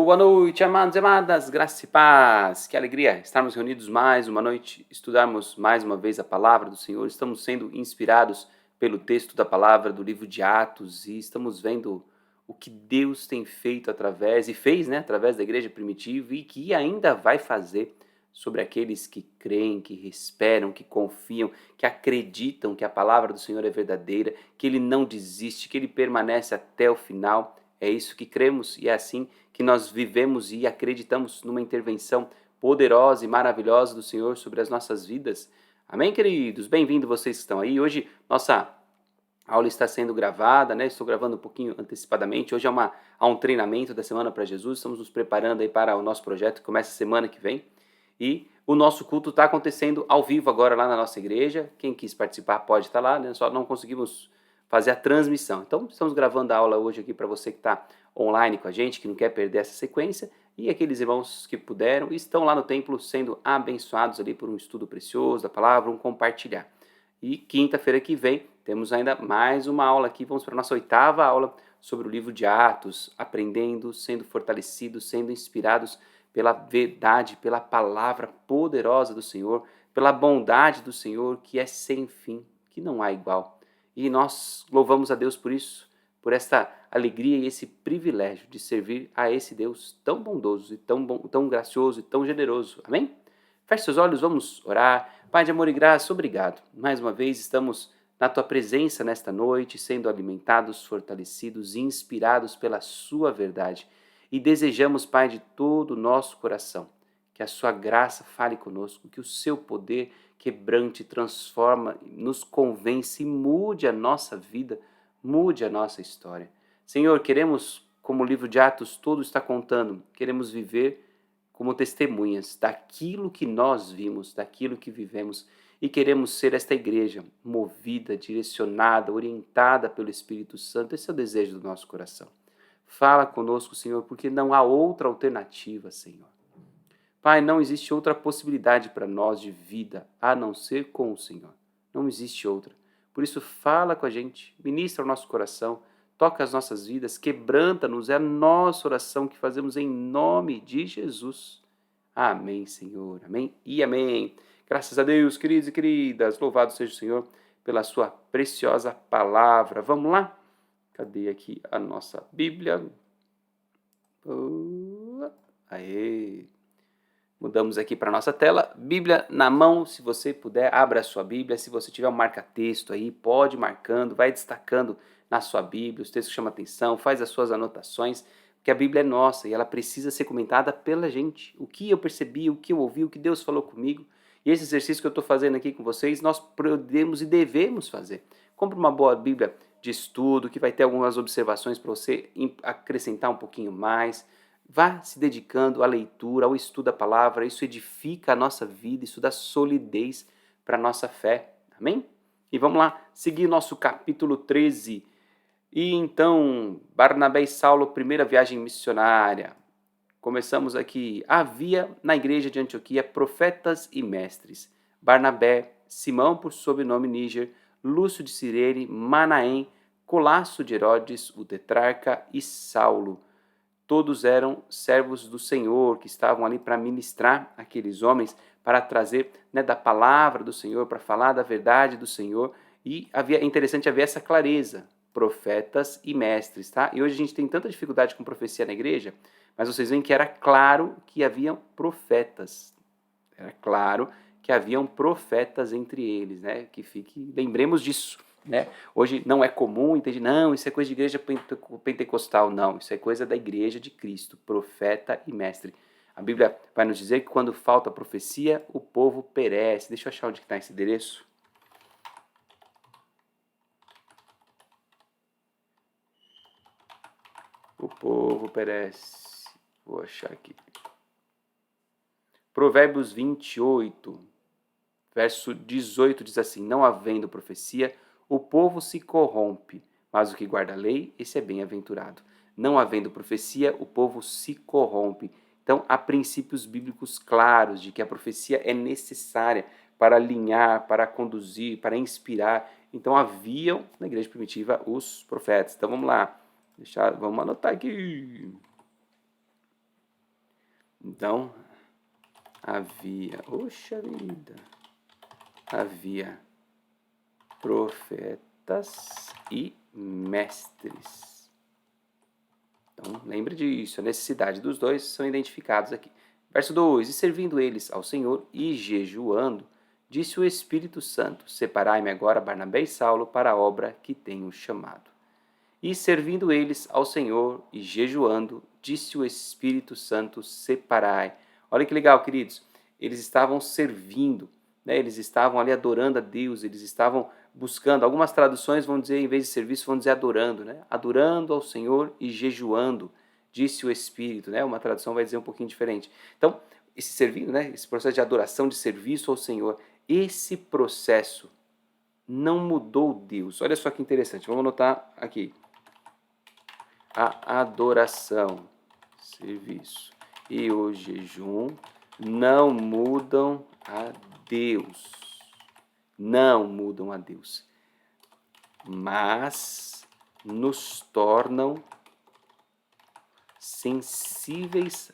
Boa noite, amados e amadas, graça e paz. Que alegria estarmos reunidos mais uma noite, estudarmos mais uma vez a palavra do Senhor. Estamos sendo inspirados pelo texto da palavra do livro de Atos e estamos vendo o que Deus tem feito através, e fez, através da igreja primitiva e que ainda vai fazer sobre aqueles que creem, que esperam, que confiam, que acreditam que a palavra do Senhor é verdadeira, que Ele não desiste, que Ele permanece até o final. É isso que cremos e é assim que nós vivemos e acreditamos numa intervenção poderosa e maravilhosa do Senhor sobre as nossas vidas. Amém, queridos? Bem-vindos vocês que estão aí. Hoje nossa aula está sendo gravada, Estou gravando um pouquinho antecipadamente. Hoje há um treinamento da Semana para Jesus. Estamos nos preparando aí para o nosso projeto que começa semana que vem. E o nosso culto está acontecendo ao vivo agora lá na nossa igreja. Quem quis participar pode estar lá, Só não conseguimos fazer a transmissão. Então, estamos gravando a aula hoje aqui para você que está online com a gente, que não quer perder essa sequência, e aqueles irmãos que puderam estão lá no templo sendo abençoados ali por um estudo precioso da palavra, um compartilhar. E quinta-feira que vem temos ainda mais uma aula aqui, vamos para a nossa 8ª aula sobre o livro de Atos, aprendendo, sendo fortalecidos, sendo inspirados pela verdade, pela palavra poderosa do Senhor, pela bondade do Senhor que é sem fim, que não há igual. E nós louvamos a Deus por isso, por esta alegria e esse privilégio de servir a esse Deus tão bondoso e tão bom, tão gracioso e tão generoso. Amém? Feche seus olhos, vamos orar. Pai de amor e graça, obrigado. Mais uma vez estamos na Tua presença nesta noite, sendo alimentados, fortalecidos e inspirados pela Sua verdade. E desejamos, Pai, de todo o nosso coração, que a Sua graça fale conosco, que o Seu poder quebrante, transforma, nos convence e mude a nossa vida, mude a nossa história. Senhor, queremos, como o livro de Atos todo está contando, queremos viver como testemunhas daquilo que nós vimos, daquilo que vivemos, e queremos ser esta igreja movida, direcionada, orientada pelo Espírito Santo. Esse é o desejo do nosso coração. Fala conosco, Senhor, porque não há outra alternativa, Senhor. Pai, não existe outra possibilidade para nós de vida a não ser com o Senhor. Não existe outra. Por isso, fala com a gente, ministra o nosso coração, toca as nossas vidas, quebranta-nos. É a nossa oração que fazemos em nome de Jesus. Amém, Senhor. Amém e amém. Graças a Deus, queridos e queridas. Louvado seja o Senhor pela sua preciosa palavra. Vamos lá? Cadê aqui a nossa Bíblia? Aê! Mudamos aqui para a nossa tela, Bíblia na mão, se você puder, abra a sua Bíblia, se você tiver um marca-texto aí, pode ir marcando, vai destacando na sua Bíblia, os textos que chamam atenção, faz as suas anotações, porque a Bíblia é nossa e ela precisa ser comentada pela gente. O que eu percebi, o que eu ouvi, o que Deus falou comigo, e esse exercício que eu estou fazendo aqui com vocês, nós podemos e devemos fazer. Compre uma boa Bíblia de estudo, que vai ter algumas observações para você acrescentar um pouquinho mais. Vá se dedicando à leitura, ao estudo da palavra, isso edifica a nossa vida, isso dá solidez para a nossa fé, amém? E vamos lá, seguir nosso capítulo 13. E então, Barnabé e Saulo, primeira viagem missionária. Começamos aqui. Havia na igreja de Antioquia profetas e mestres. Barnabé, Simão por sobrenome Níger, Lúcio de Cirene, Manaém, Colasso de Herodes, o tetrarca e Saulo. Todos eram servos do Senhor, que estavam ali para ministrar aqueles homens, para trazer da palavra do Senhor, para falar da verdade do Senhor. E é interessante haver essa clareza, profetas e mestres, tá? E hoje a gente tem tanta dificuldade com profecia na igreja, mas vocês veem que era claro que haviam profetas. Era claro que haviam profetas entre eles, lembremos disso. Hoje não é comum entender, não, isso é coisa de igreja pentecostal, não, isso é coisa da igreja de Cristo, profeta e mestre. A Bíblia vai nos dizer que quando falta profecia, o povo perece. Deixa eu achar onde está esse endereço. O povo perece. Vou achar aqui. Provérbios 28, verso 18 diz assim: não havendo profecia, o povo se corrompe, mas o que guarda a lei, esse é bem-aventurado. Não havendo profecia, o povo se corrompe. Então, há princípios bíblicos claros de que a profecia é necessária para alinhar, para conduzir, para inspirar. Então, haviam na igreja primitiva os profetas. Então, vamos lá. Vamos anotar aqui. Então, havia profetas e mestres. Então, lembre disso, a necessidade dos dois são identificados aqui. Verso 2: E servindo eles ao Senhor e jejuando, disse o Espírito Santo: Separai-me agora Barnabé e Saulo para a obra que tenho chamado. E servindo eles ao Senhor e jejuando, disse o Espírito Santo: Separai. Olha que legal, queridos. Eles estavam servindo, né? Eles estavam ali adorando a Deus, eles estavam buscando. Algumas traduções vão dizer, em vez de serviço, vão dizer adorando, né? Adorando ao Senhor e jejuando, disse o Espírito, né? Uma tradução vai dizer um pouquinho diferente. Então, esse servindo, né? Esse processo de adoração, de serviço ao Senhor, esse processo não mudou Deus. Olha só que interessante, vamos anotar aqui. A adoração, serviço e o jejum não mudam a Deus. Não mudam a Deus. Mas nos tornam sensíveis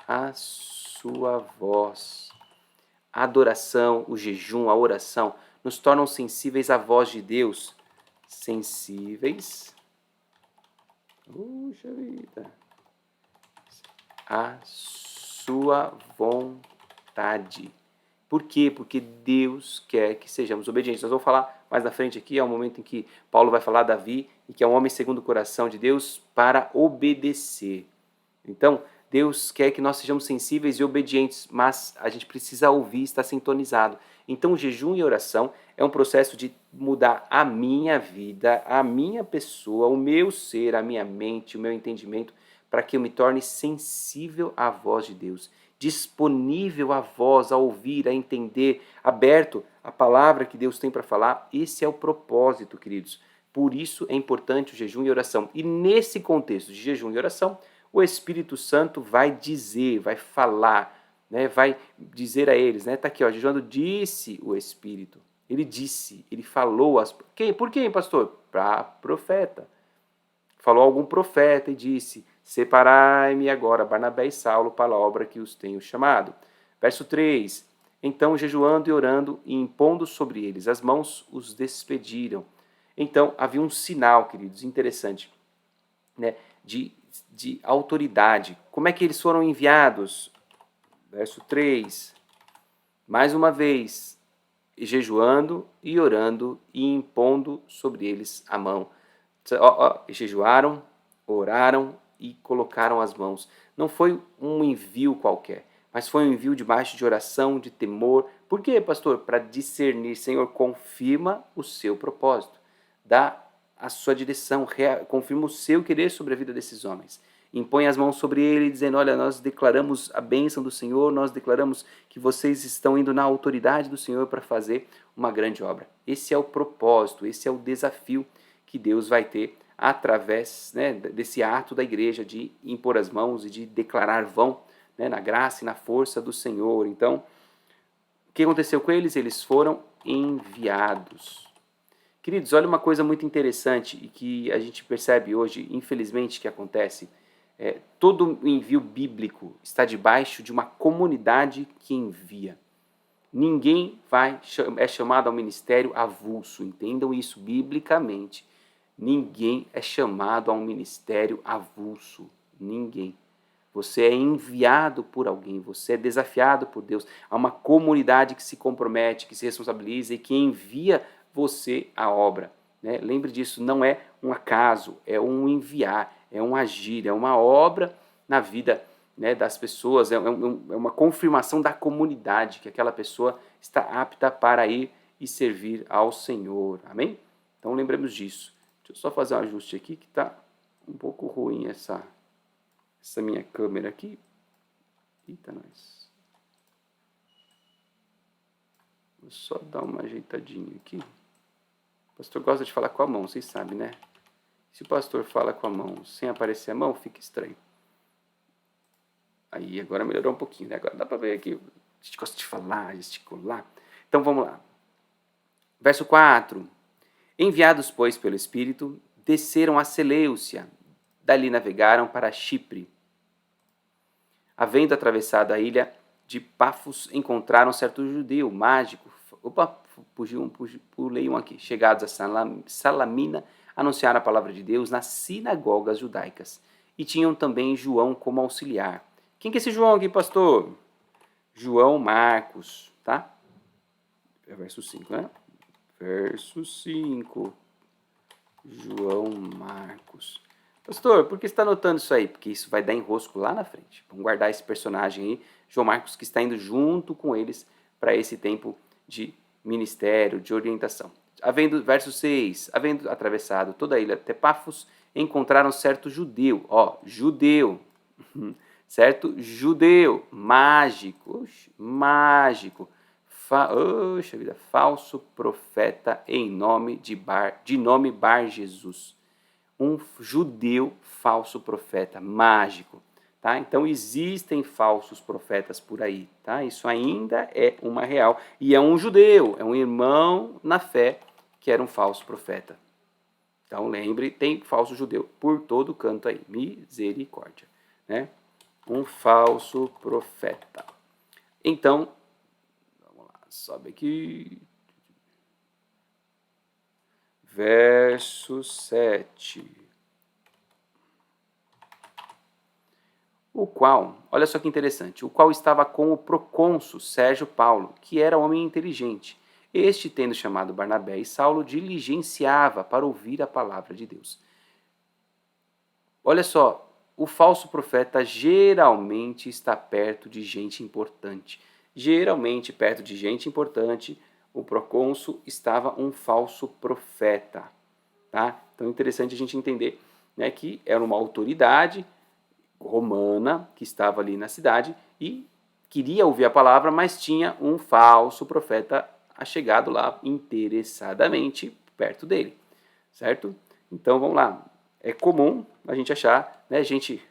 à sua voz. A adoração, o jejum, a oração nos tornam sensíveis à voz de Deus. Sensíveis. Puxa vida. A sua vontade. Por quê? Porque Deus quer que sejamos obedientes. Nós vamos falar mais na frente aqui, é o momento em que Paulo vai falar a Davi, e que é um homem segundo o coração de Deus para obedecer. Então, Deus quer que nós sejamos sensíveis e obedientes, mas a gente precisa ouvir, estar sintonizado. Então, o jejum e oração é um processo de mudar a minha vida, a minha pessoa, o meu ser, a minha mente, o meu entendimento, para que eu me torne sensível à voz de Deus, disponível à voz, a ouvir, a entender, aberto à palavra que Deus tem para falar. Esse é o propósito, queridos. Por isso é importante o jejum e oração. E nesse contexto de jejum e oração, o Espírito Santo vai dizer, vai falar, né? Vai dizer a eles, né? Está aqui, ó, jejuando, disse o Espírito. Ele disse, ele falou. Por quem, pastor? Para profeta. Falou algum profeta e disse: Separai-me agora Barnabé e Saulo para a obra que os tenho chamado. Verso 3: Então, jejuando e orando e impondo sobre eles as mãos, os despediram. Então, havia um sinal, queridos, interessante, né, de autoridade. Como é que eles foram enviados? Verso 3: Mais uma vez, jejuando e orando e impondo sobre eles a mão. Jejuaram, oraram e colocaram as mãos. Não foi um envio qualquer, mas foi um envio debaixo de oração, de temor. Por quê, pastor? Para discernir. Senhor, confirma o seu propósito. Dá a sua direção, confirma o seu querer sobre a vida desses homens. Impõe as mãos sobre ele, dizendo: olha, nós declaramos a bênção do Senhor, nós declaramos que vocês estão indo na autoridade do Senhor para fazer uma grande obra. Esse é o propósito, esse é o desafio que Deus vai ter através, né, desse ato da igreja de impor as mãos e de declarar vão, né, na graça e na força do Senhor. Então, o que aconteceu com eles? Eles foram enviados. Queridos, olha uma coisa muito interessante e que a gente percebe hoje, infelizmente, que acontece. Todo envio bíblico está debaixo de uma comunidade que envia. Ninguém é chamado ao ministério avulso, entendam isso biblicamente. Ninguém é chamado a um ministério avulso, ninguém. Você é enviado por alguém, você é desafiado por Deus. Há uma comunidade que se compromete, que se responsabiliza e que envia você à obra. Né? Lembre disso, não é um acaso, é um enviar, é um agir, é uma obra na vida, né, das pessoas, é uma confirmação da comunidade, que aquela pessoa está apta para ir e servir ao Senhor. Amém? Então lembremos disso. Deixa eu só fazer um ajuste aqui, que está um pouco ruim essa minha câmera aqui. Eita, nós. Vou só dar uma ajeitadinha aqui. O pastor gosta de falar com a mão, vocês sabem, né? Se o pastor fala com a mão sem aparecer a mão, fica estranho. Aí, agora melhorou um pouquinho, né? Agora dá para ver aqui. A gente gosta de falar, gesticular. Então, vamos lá. Verso 4. Enviados, pois, pelo Espírito, desceram a Seleucia. Dali navegaram para Chipre. Havendo atravessado a ilha de Pafos, encontraram certo judeu mágico. Opa, pulei um aqui. Chegados a Salamina, anunciaram a palavra de Deus nas sinagogas judaicas. E tinham também João como auxiliar. Quem que é esse João aqui, pastor? João Marcos, tá? É verso 5, né? Verso 5. João Marcos. Pastor, por que você está anotando isso aí? Porque isso vai dar enrosco lá na frente. Vamos guardar esse personagem aí, João Marcos, que está indo junto com eles para esse tempo de ministério, de orientação. Verso 6, havendo atravessado toda a ilha até Pafos, encontraram certo judeu, certo judeu, mágico, falso profeta em nome de nome Bar Jesus. Um judeu falso profeta, mágico. Tá? Então existem falsos profetas por aí. Tá? Isso ainda é uma real. E é um judeu, é um irmão na fé que era um falso profeta. Então lembre, tem falso judeu por todo canto aí. Misericórdia. Né? Um falso profeta. Então, vamos lá, sobe aqui. Verso 7. O qual, olha só que interessante, o qual estava com o procônsul Sérgio Paulo, que era homem inteligente. Este, tendo chamado Barnabé e Saulo, diligenciava para ouvir a palavra de Deus. Olha só, o falso profeta geralmente está perto de gente importante. Geralmente, perto de gente importante, o procônsul estava um falso profeta. Tá? Então é interessante a gente entender, né, que era uma autoridade romana que estava ali na cidade e queria ouvir a palavra, mas tinha um falso profeta achegado lá interessadamente perto dele, certo? Então vamos lá, é comum a gente achar, né, gente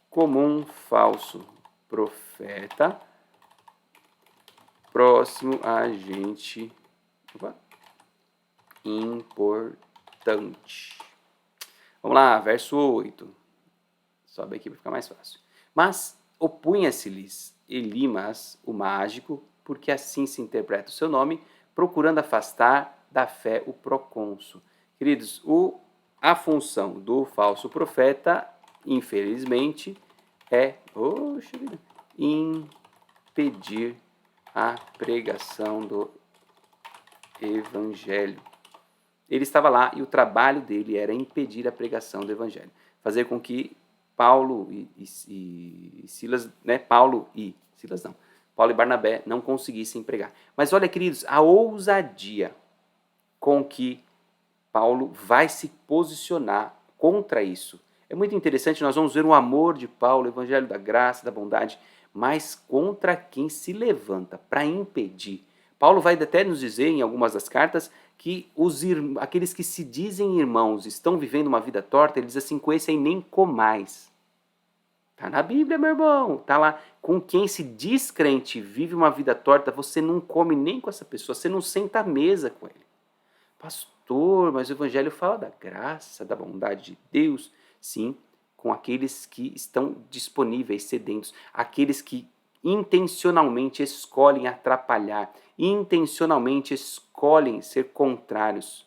comum, falso profeta próximo a gente importante. Vamos lá, verso 8. Sobe aqui para ficar mais fácil. Mas opunha-se-lhes Elimas, o mágico, porque assim se interpreta o seu nome, procurando afastar da fé o procônsul. Queridos, a função do falso profeta, infelizmente, é impedir a pregação do evangelho. Ele estava lá e o trabalho dele era impedir a pregação do evangelho, fazer com que Paulo e Silas, né? Paulo e Barnabé não conseguissem pregar. Mas olha, queridos, a ousadia com que Paulo vai se posicionar contra isso. É muito interessante, nós vamos ver o amor de Paulo, o evangelho da graça, da bondade, mas contra quem se levanta para impedir. Paulo vai até nos dizer em algumas das cartas que aqueles que se dizem irmãos estão vivendo uma vida torta, ele diz assim, com esse aí nem comais. Tá na Bíblia, meu irmão. Tá lá. Com quem se diz crente vive uma vida torta, você não come nem com essa pessoa, você não senta à mesa com ele. Pastor, mas o evangelho fala da graça, da bondade de Deus. Sim, com aqueles que estão disponíveis, sedentos, aqueles que intencionalmente escolhem atrapalhar, intencionalmente escolhem ser contrários.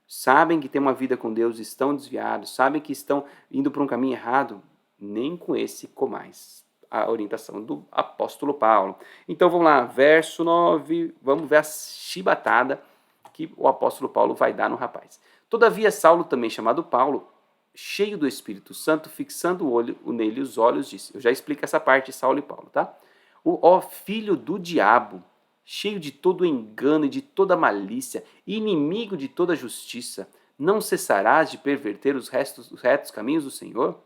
Sabem que têm uma vida com Deus, estão desviados, sabem que estão indo para um caminho errado, nem com esse comais. A orientação do apóstolo Paulo. Então vamos lá, verso 9, vamos ver a chibatada que o apóstolo Paulo vai dar no rapaz. Todavia Saulo, também chamado Paulo, cheio do Espírito Santo, fixando nele os olhos, disse, eu já explico essa parte, Saulo e Paulo, tá? Ó filho do diabo, cheio de todo engano e de toda malícia, inimigo de toda justiça, não cessarás de perverter os retos caminhos do Senhor?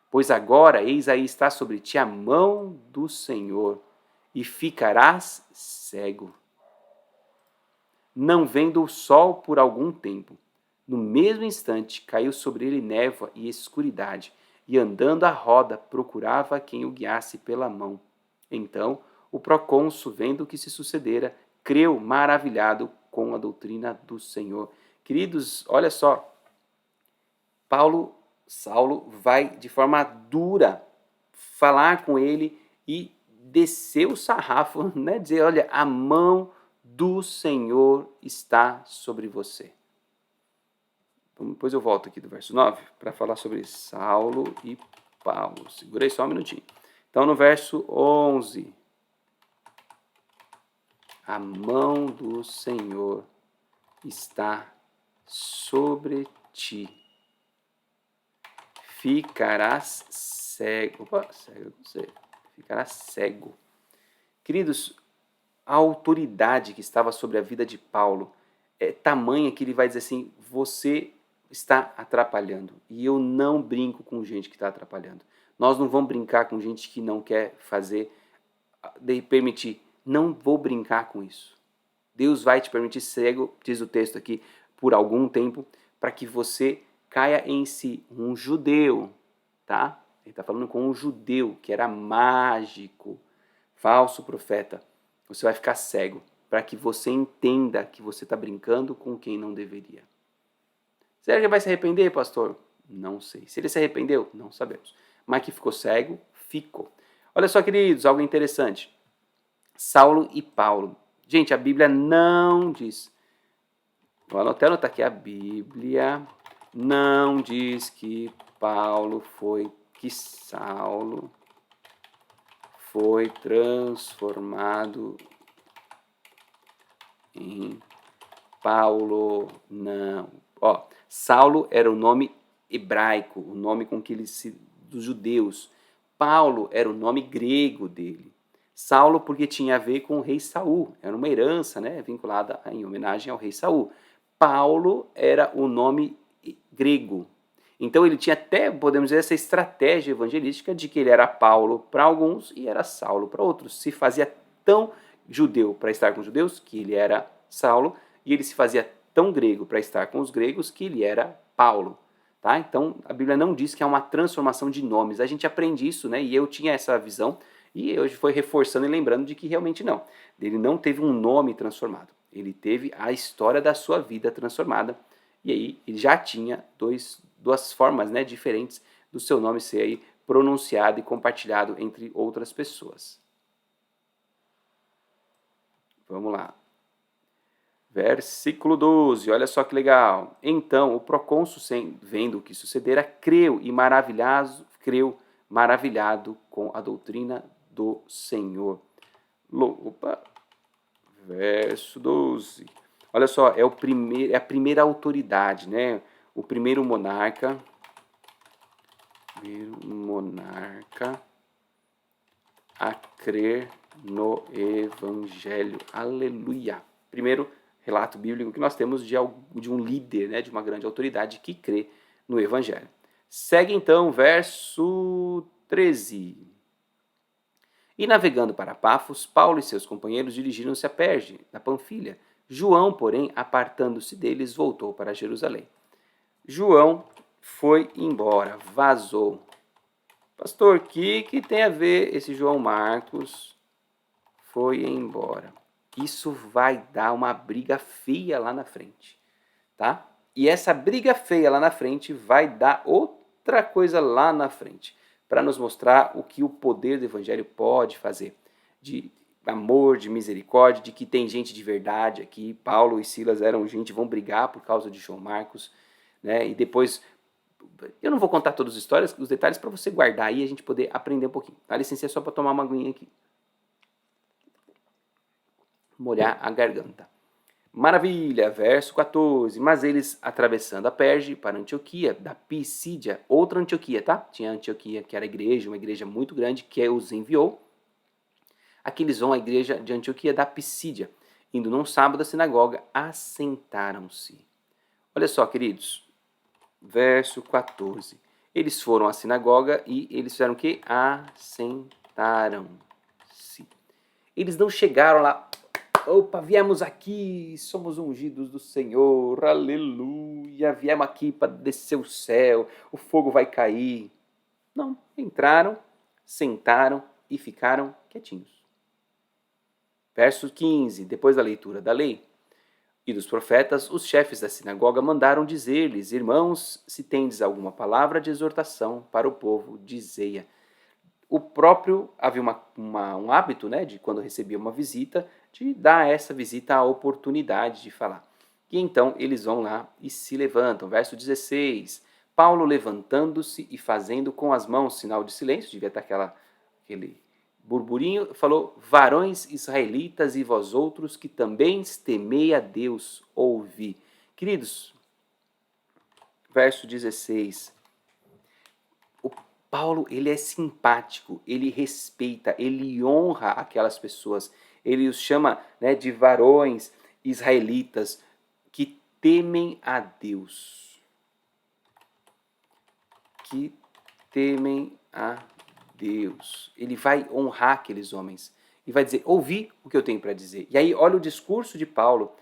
Pois agora, eis aí está sobre ti a mão do Senhor, e ficarás cego, não vendo o sol por algum tempo. No mesmo instante caiu sobre ele névoa e escuridade, e andando à roda procurava quem o guiasse pela mão. Então o procônsul, vendo o que se sucedera, creu maravilhado com a doutrina do Senhor. Queridos, olha só, Saulo vai de forma dura falar com ele e descer o sarrafo, né? Dizer, olha, a mão do Senhor está sobre você. Depois eu volto aqui do verso 9 para falar sobre Saulo e Paulo. Segurei só um minutinho. Então, no verso 11, a mão do Senhor está sobre ti. Ficarás cego. Opa, cego, não sei. Ficarás cego. Queridos, a autoridade que estava sobre a vida de Paulo é tamanha que ele vai dizer assim: você está atrapalhando. E eu não brinco com gente que está atrapalhando. Nós não vamos brincar com gente que não quer fazer, permitir. Não vou brincar com isso. Deus vai te permitir cego, diz o texto aqui, por algum tempo, para que você caia em si. Um judeu, tá? Ele está falando com um judeu que era mágico, falso profeta. Você vai ficar cego para que você entenda que você está brincando com quem não deveria. Será que ele vai se arrepender, pastor? Não sei. Se ele se arrependeu, não sabemos. Mas que ficou cego, ficou. Olha só, queridos, algo interessante. Saulo e Paulo. Gente, a Bíblia não diz. Vou até anotar aqui. A Bíblia não diz que Saulo foi transformado em Paulo. Não. Ó, Saulo era o nome hebraico, o nome com que ele dos judeus. Paulo era o nome grego dele. Saulo porque tinha a ver com o rei Saul, era uma herança, né, vinculada em homenagem ao rei Saul. Paulo era o nome grego. Então ele tinha até, podemos dizer, essa estratégia evangelística de que ele era Paulo para alguns e era Saulo para outros. Se fazia tão judeu para estar com os judeus, que ele era Saulo, e ele se fazia tão grego para estar com os gregos, que ele era Paulo. Tá? Então a Bíblia não diz que é uma transformação de nomes. A gente aprende isso, né? E eu tinha essa visão, e hoje foi reforçando e lembrando de que realmente não. Ele não teve um nome transformado. Ele teve a história da sua vida transformada. E aí ele já tinha duas formas, né, diferentes do seu nome ser aí pronunciado e compartilhado entre outras pessoas. Vamos lá. Versículo 12, olha só que legal. Então o procônsul, vendo o que sucedera, creu maravilhado com a doutrina do Senhor. Opa, verso 12. Olha só, é a primeira autoridade, né? O primeiro monarca a crer no Evangelho. Aleluia. Primeiro relato bíblico que nós temos de um líder, né, de uma grande autoridade que crê no Evangelho. Segue então verso 13. E navegando para Pafos, Paulo e seus companheiros dirigiram-se a Perge, na Panfilha. João, porém, apartando-se deles, voltou para Jerusalém. João foi embora, vazou. Pastor, o que tem a ver esse João Marcos foi embora? Isso vai dar uma briga feia lá na frente, tá? E essa briga feia lá na frente vai dar outra coisa lá na frente, para nos mostrar o que o poder do Evangelho pode fazer, de amor, de misericórdia, de que tem gente de verdade aqui. Paulo e Silas eram gente, vão brigar por causa de João Marcos, né? E depois, eu não vou contar todas as histórias, os detalhes, para você guardar aí e a gente poder aprender um pouquinho. Dá licença só para tomar uma aguinha aqui. Molhar a garganta. Maravilha, verso 14. Mas eles, atravessando a Perge para Antioquia, da Pisídia, outra Antioquia, tá? Tinha Antioquia, que era uma igreja muito grande, que os enviou. Aqui eles vão à igreja de Antioquia da Pisídia. Indo num sábado à sinagoga, assentaram-se. Olha só, queridos, verso 14. Eles foram à sinagoga e eles fizeram o quê? Assentaram-se. Eles não chegaram lá, opa, viemos aqui, somos ungidos do Senhor, aleluia, viemos aqui para descer o céu, o fogo vai cair. Não, entraram, sentaram e ficaram quietinhos. Verso 15, depois da leitura da lei e dos profetas, os chefes da sinagoga mandaram dizer-lhes: irmãos, se tendes alguma palavra de exortação para o povo, dizei-a. havia um hábito, né, de quando recebia uma visita, de dar a essa visita a oportunidade de falar. E então eles vão lá e se levantam. Verso 16. Paulo levantando-se e fazendo com as mãos sinal de silêncio, devia estar aquele burburinho, falou: varões israelitas e vós outros que também temei a Deus, ouvi. Queridos, verso 16. O Paulo, ele é simpático, ele respeita, ele honra aquelas pessoas. Ele os chama, né, de varões israelitas que temem a Deus. Que temem a Deus. Ele vai honrar aqueles homens e vai dizer: ouvi o que eu tenho para dizer. E aí, olha o discurso de Paulo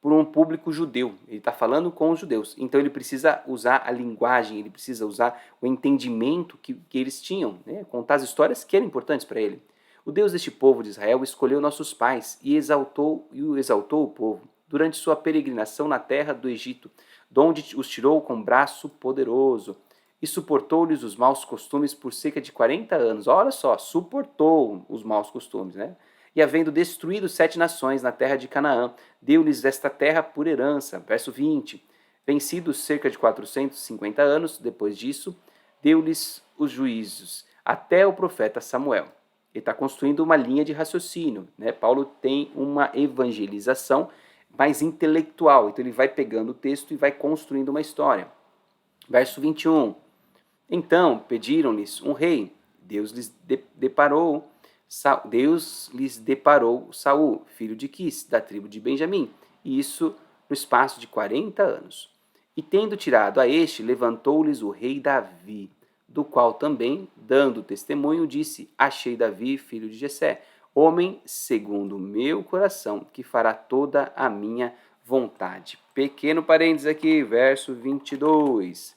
por um público judeu. Ele está falando com os judeus. Então ele precisa usar a linguagem, ele precisa usar o entendimento que eles tinham, né? Contar as histórias que eram importantes para ele. O Deus deste povo de Israel escolheu nossos pais e exaltou o povo durante sua peregrinação na terra do Egito, de onde os tirou com braço poderoso e suportou-lhes os maus costumes por cerca de 40 anos. Olha só, suportou os maus costumes, né? E havendo destruído 7 nações na terra de Canaã, deu-lhes esta terra por herança. Verso 20. Vencidos cerca de 450 anos depois disso, deu-lhes os juízos, até o profeta Samuel. Ele está construindo uma linha de raciocínio, né? Paulo tem uma evangelização mais intelectual, então ele vai pegando o texto e vai construindo uma história. Verso 21. Então pediram-lhes um rei. Deus lhes deparou Saul, filho de Quis, da tribo de Benjamim, e isso no espaço de 40 anos. E tendo tirado a este, levantou-lhes o rei Davi, do qual também, dando testemunho, disse: achei Davi, filho de Jessé, homem segundo o meu coração, que fará toda a minha vontade. Pequeno parênteses aqui, verso 22.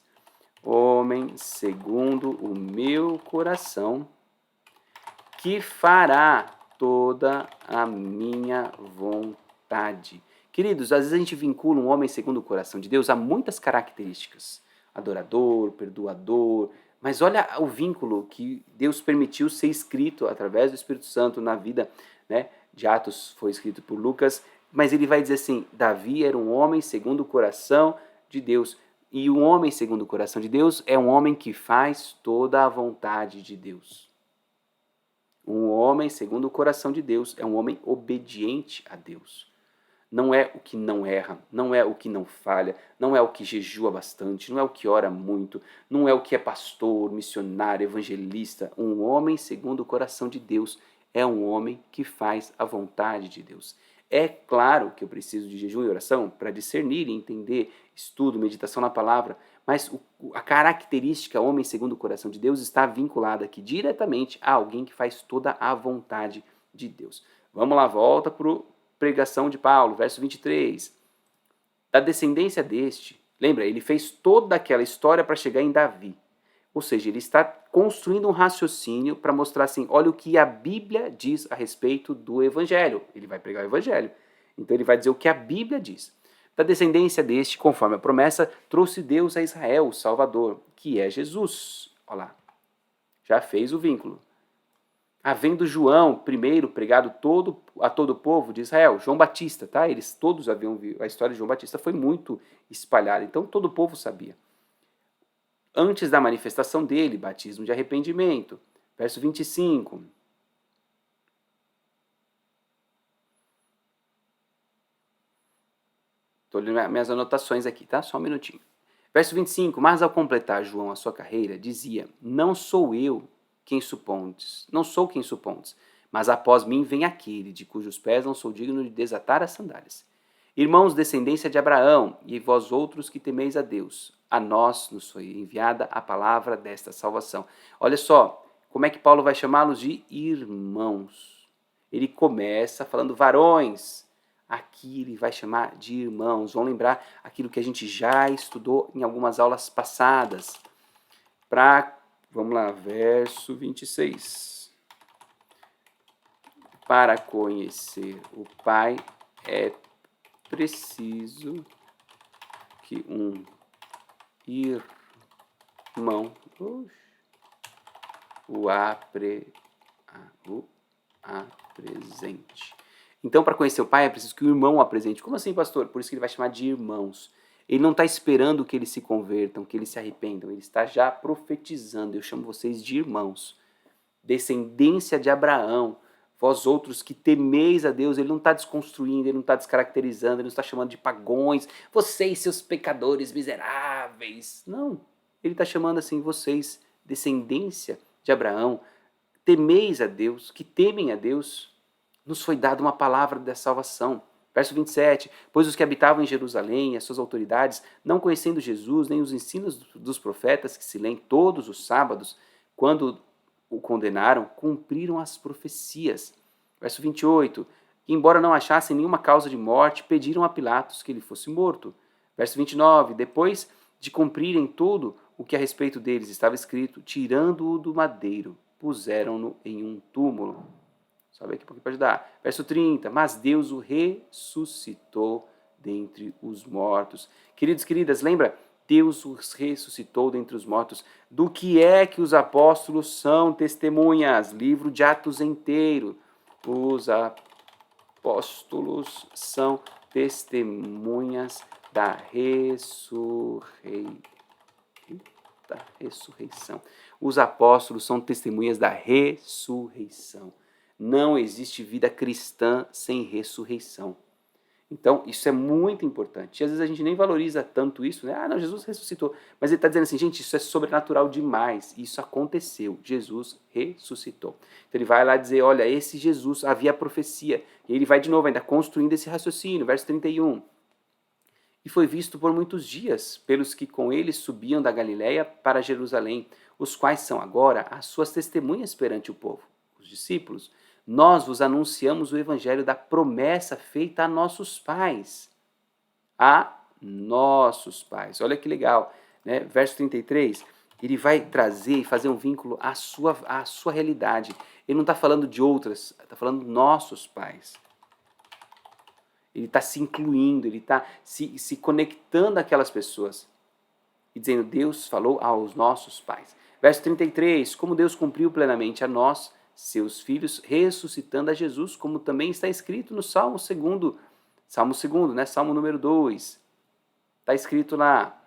Homem segundo o meu coração, que fará toda a minha vontade. Queridos, às vezes a gente vincula um homem segundo o coração de Deus a muitas características. Adorador, perdoador, mas olha o vínculo que Deus permitiu ser escrito através do Espírito Santo na vida, né, de Atos, foi escrito por Lucas, mas ele vai dizer assim: Davi era um homem segundo o coração de Deus. E um homem segundo o coração de Deus é um homem que faz toda a vontade de Deus. Um homem segundo o coração de Deus é um homem obediente a Deus. Não é o que não erra, não é o que não falha, não é o que jejua bastante, não é o que ora muito, não é o que é pastor, missionário, evangelista. Um homem segundo o coração de Deus é um homem que faz a vontade de Deus. É claro que eu preciso de jejum e oração para discernir e entender, estudo, meditação na palavra, mas a característica homem segundo o coração de Deus está vinculada aqui diretamente a alguém que faz toda a vontade de Deus. Vamos lá, volta para o pregação de Paulo, verso 23. Da descendência deste, lembra, ele fez toda aquela história para chegar em Davi. Ou seja, ele está construindo um raciocínio para mostrar assim, olha o que a Bíblia diz a respeito do Evangelho. Ele vai pregar o Evangelho. Então ele vai dizer o que a Bíblia diz. Da descendência deste, conforme a promessa, trouxe Deus a Israel, o Salvador, que é Jesus. Olha lá, já fez o vínculo. Havendo João primeiro pregado a todo o povo de Israel, João Batista, tá? Eles todos haviam visto, a história de João Batista foi muito espalhada, então todo o povo sabia. Antes da manifestação dele, batismo de arrependimento. Verso 25. Estou lendo minhas anotações aqui, tá? Só um minutinho. Verso 25. Mas ao completar João a sua carreira, dizia: não sou eu quem supondes, não sou quem supondes, mas após mim vem aquele de cujos pés não sou digno de desatar as sandálias. Irmãos, descendência de Abraão, e vós outros que temeis a Deus, a nós nos foi enviada a palavra desta salvação. Olha só, como é que Paulo vai chamá-los de irmãos? Ele começa falando varões, aqui ele vai chamar de irmãos. Vão lembrar aquilo que a gente já estudou em algumas aulas passadas. Vamos lá, verso 26. Para conhecer o Pai é preciso que um irmão o, apre, o apresente. Então, para conhecer o Pai, é preciso que o irmão o apresente. Como assim, pastor? Por isso que ele vai chamar de irmãos. Ele não está esperando que eles se convertam, que eles se arrependam. Ele está já profetizando. Eu chamo vocês de irmãos. Descendência de Abraão. Vós outros que temeis a Deus. Ele não está desconstruindo, ele não está descaracterizando, ele não está chamando de pagões. Vocês, seus pecadores miseráveis. Não. Ele está chamando assim, vocês, descendência de Abraão. Temeis a Deus, que temem a Deus, nos foi dada uma palavra da salvação. Verso 27, pois os que habitavam em Jerusalém, as suas autoridades, não conhecendo Jesus, nem os ensinos dos profetas que se leem todos os sábados, quando o condenaram, cumpriram as profecias. Verso 28, embora não achassem nenhuma causa de morte, pediram a Pilatos que ele fosse morto. Verso 29, depois de cumprirem tudo o que a respeito deles estava escrito, tirando-o do madeiro, puseram-no em um túmulo. Sobe aqui um pouquinho para ajudar. Verso 30. Mas Deus o ressuscitou dentre os mortos. Queridos, queridas, lembra? Deus os ressuscitou dentre os mortos. Do que é que os apóstolos são testemunhas? Livro de Atos inteiro. Os apóstolos são testemunhas da ressurreição. Os apóstolos são testemunhas da ressurreição. Não existe vida cristã sem ressurreição. Então, isso é muito importante. E às vezes a gente nem valoriza tanto isso, né? Ah, não, Jesus ressuscitou. Mas ele está dizendo assim, gente, isso é sobrenatural demais. Isso aconteceu. Jesus ressuscitou. Então ele vai lá dizer, olha, esse Jesus, havia profecia. E ele vai de novo ainda construindo esse raciocínio. Verso 31. E foi visto por muitos dias pelos que com ele subiam da Galiléia para Jerusalém, os quais são agora as suas testemunhas perante o povo, os discípulos. Nós vos anunciamos o evangelho da promessa feita a nossos pais. A nossos pais. Olha que legal, né? Verso 33, ele vai trazer e fazer um vínculo à sua realidade. Ele não está falando de outras, está falando nossos pais. Ele está se incluindo, ele está se conectando àquelas pessoas. E dizendo, Deus falou aos nossos pais. Verso 33, como Deus cumpriu plenamente a nós, seus filhos, ressuscitando a Jesus, como também está escrito no Salmo 2, né? Salmo número 2. Está escrito lá,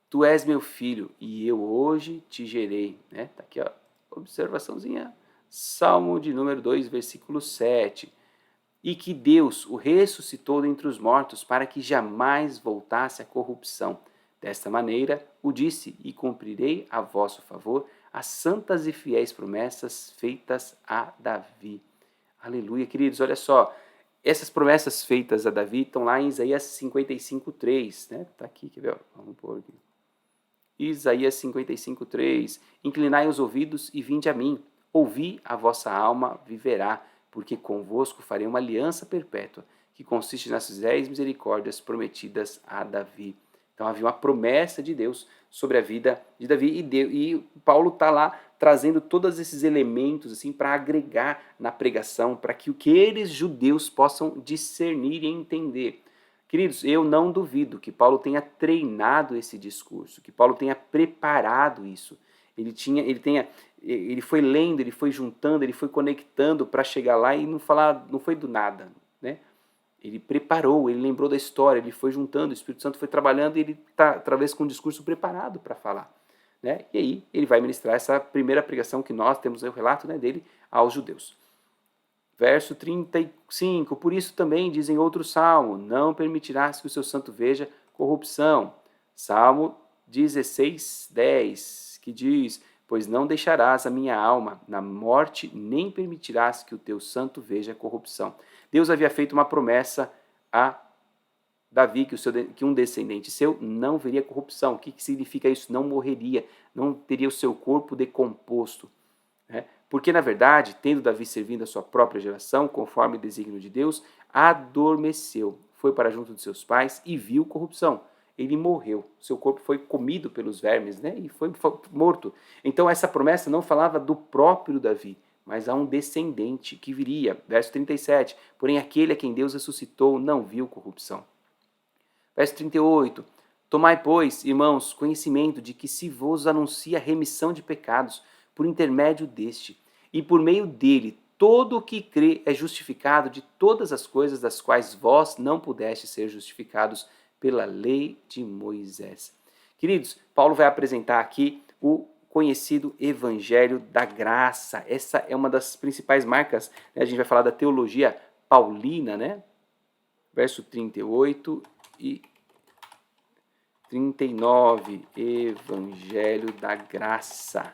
tu és meu filho e eu hoje te gerei. Né? Tá aqui, ó, observaçãozinha. Salmo de número 2, versículo 7. E que Deus o ressuscitou dentre os mortos para que jamais voltasse à corrupção. Desta maneira, o disse, e cumprirei a vosso favor as santas e fiéis promessas feitas a Davi. Aleluia, queridos, olha só. Essas promessas feitas a Davi estão lá em Isaías 55:3, né? Tá aqui, quer ver? Vamos pôr aqui. Isaías 55:3. Inclinai os ouvidos e vinde a mim. Ouvi, a vossa alma viverá, porque convosco farei uma aliança perpétua, que consiste nas 10 misericórdias prometidas a Davi. Então havia uma promessa de Deus sobre a vida de Davi, e Paulo está lá trazendo todos esses elementos assim para agregar na pregação, para que aqueles judeus possam discernir e entender. Queridos, eu não duvido que Paulo tenha treinado esse discurso, que Paulo tenha preparado isso. Ele foi lendo, ele foi juntando, ele foi conectando para chegar lá e não foi do nada, né? Ele preparou, ele lembrou da história, ele foi juntando, o Espírito Santo foi trabalhando e ele está, através com um discurso preparado para falar, né? E aí ele vai ministrar essa primeira pregação que nós temos o relato, né, dele aos judeus. Verso 35, por isso também diz em outro salmo, não permitirás que o seu santo veja corrupção. Salmo 16:10, que diz, pois não deixarás a minha alma na morte, nem permitirás que o teu santo veja corrupção. Deus havia feito uma promessa a Davi, que um descendente seu não veria corrupção. O que significa isso? Não morreria, não teria o seu corpo decomposto. Né? Porque, na verdade, tendo Davi servindo a sua própria geração, conforme o desígnio de Deus, adormeceu, foi para junto de seus pais e viu corrupção. Ele morreu, seu corpo foi comido pelos vermes, né? E foi morto. Então, essa promessa não falava do próprio Davi, mas a um descendente que viria. Verso 37, porém aquele a quem Deus ressuscitou não viu corrupção. Verso 38, Tomai, pois, irmãos, conhecimento de que se vos anuncia a remissão de pecados por intermédio deste, e por meio dele todo o que crê é justificado de todas as coisas das quais vós não pudestes ser justificados pela lei de Moisés. Queridos, Paulo vai apresentar aqui o conhecido Evangelho da Graça. Essa é uma das principais marcas, né? A gente vai falar da teologia paulina, né? Verso 38 e 39, Evangelho da Graça.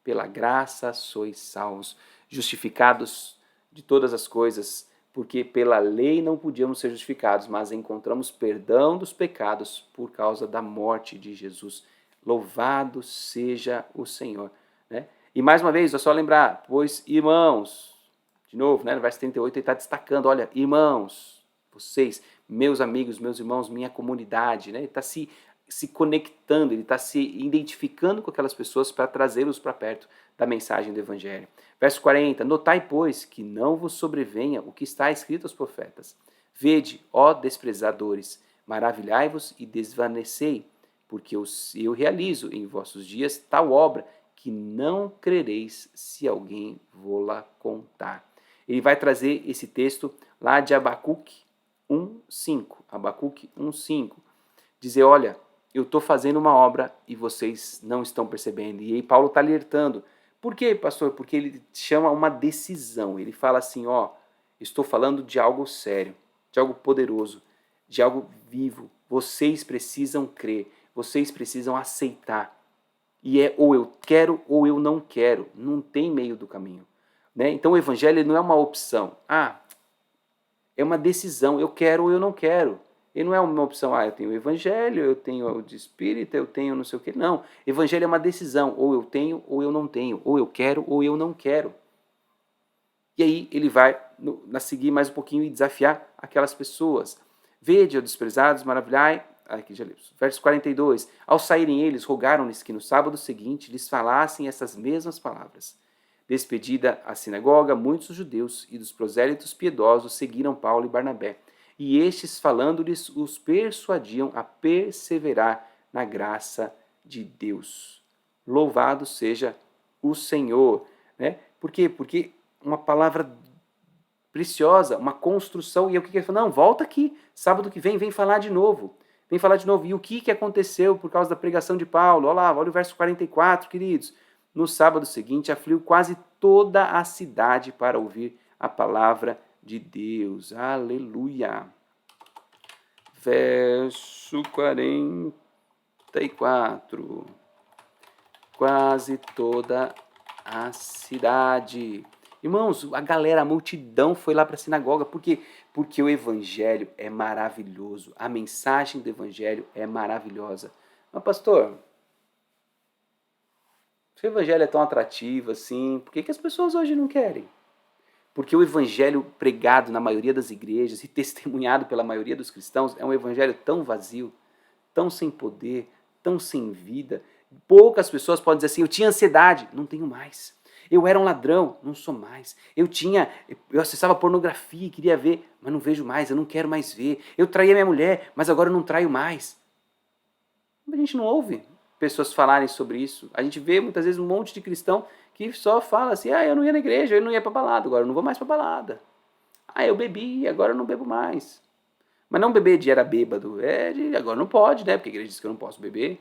Pela graça sois salvos, justificados de todas as coisas, porque pela lei não podíamos ser justificados, mas encontramos perdão dos pecados por causa da morte de Jesus. Louvado seja o Senhor. Né? E mais uma vez, é só lembrar, pois irmãos, de novo, né, no verso 38 ele está destacando, olha, irmãos, vocês, meus amigos, meus irmãos, minha comunidade, né? Ele está se conectando, ele está se identificando com aquelas pessoas para trazê-los para perto da mensagem do Evangelho. Verso 40, notai, pois, que não vos sobrevenha o que está escrito aos profetas. Vede, ó desprezadores, maravilhai-vos e desvanecei, porque eu realizo em vossos dias tal obra que não crereis se alguém vô-la contar. Ele vai trazer esse texto lá de Abacuque 1:5. Abacuque 1:5. Dizer, olha, eu estou fazendo uma obra e vocês não estão percebendo. E aí Paulo está alertando. Por quê, pastor? Porque ele chama uma decisão. Ele fala assim, ó, estou falando de algo sério, de algo poderoso, de algo vivo. Vocês precisam crer, vocês precisam aceitar. E é ou eu quero ou eu não quero. Não tem meio do caminho. Né? Então o evangelho não é uma opção. É uma decisão. Eu quero ou eu não quero. E não é uma opção, eu tenho o evangelho, eu tenho o de espírita, eu tenho não sei o que. Não, evangelho é uma decisão, ou eu tenho ou eu não tenho, ou eu quero ou eu não quero. E aí ele vai seguir mais um pouquinho e desafiar aquelas pessoas. Vede, ó desprezados, maravilhai, aqui já li, verso 42, ao saírem eles, rogaram-lhes que no sábado seguinte lhes falassem essas mesmas palavras. Despedida a sinagoga, muitos judeus e dos prosélitos piedosos seguiram Paulo e Barnabé. E estes, falando-lhes, os persuadiam a perseverar na graça de Deus. Louvado seja o Senhor. Né? Por quê? Porque uma palavra preciosa, uma construção, e o que ele falou? Não, volta aqui, sábado que vem falar de novo. Vem falar de novo. E o que aconteceu por causa da pregação de Paulo? Olha lá, olha o verso 44, queridos. No sábado seguinte, afluiu quase toda a cidade para ouvir a palavra de Deus. Aleluia. Verso 44. Quase toda a cidade. Irmãos, a galera, a multidão foi lá para a sinagoga. Por quê? Porque o evangelho é maravilhoso. A mensagem do evangelho é maravilhosa. Mas, pastor, se o evangelho é tão atrativo assim, por que as pessoas hoje não querem? Porque o evangelho pregado na maioria das igrejas e testemunhado pela maioria dos cristãos é um evangelho tão vazio, tão sem poder, tão sem vida. Poucas pessoas podem dizer assim, eu tinha ansiedade, não tenho mais. Eu era um ladrão, não sou mais. Eu acessava pornografia e queria ver, mas não vejo mais, eu não quero mais ver. Eu traía minha mulher, mas agora eu não traio mais. A gente não ouve pessoas falarem sobre isso. A gente vê muitas vezes um monte de cristão que só fala assim, eu não ia na igreja, eu não ia pra balada, agora eu não vou mais pra balada. Eu bebi, agora eu não bebo mais. Mas não beber de era bêbado, agora não pode, né? Porque a igreja diz que eu não posso beber.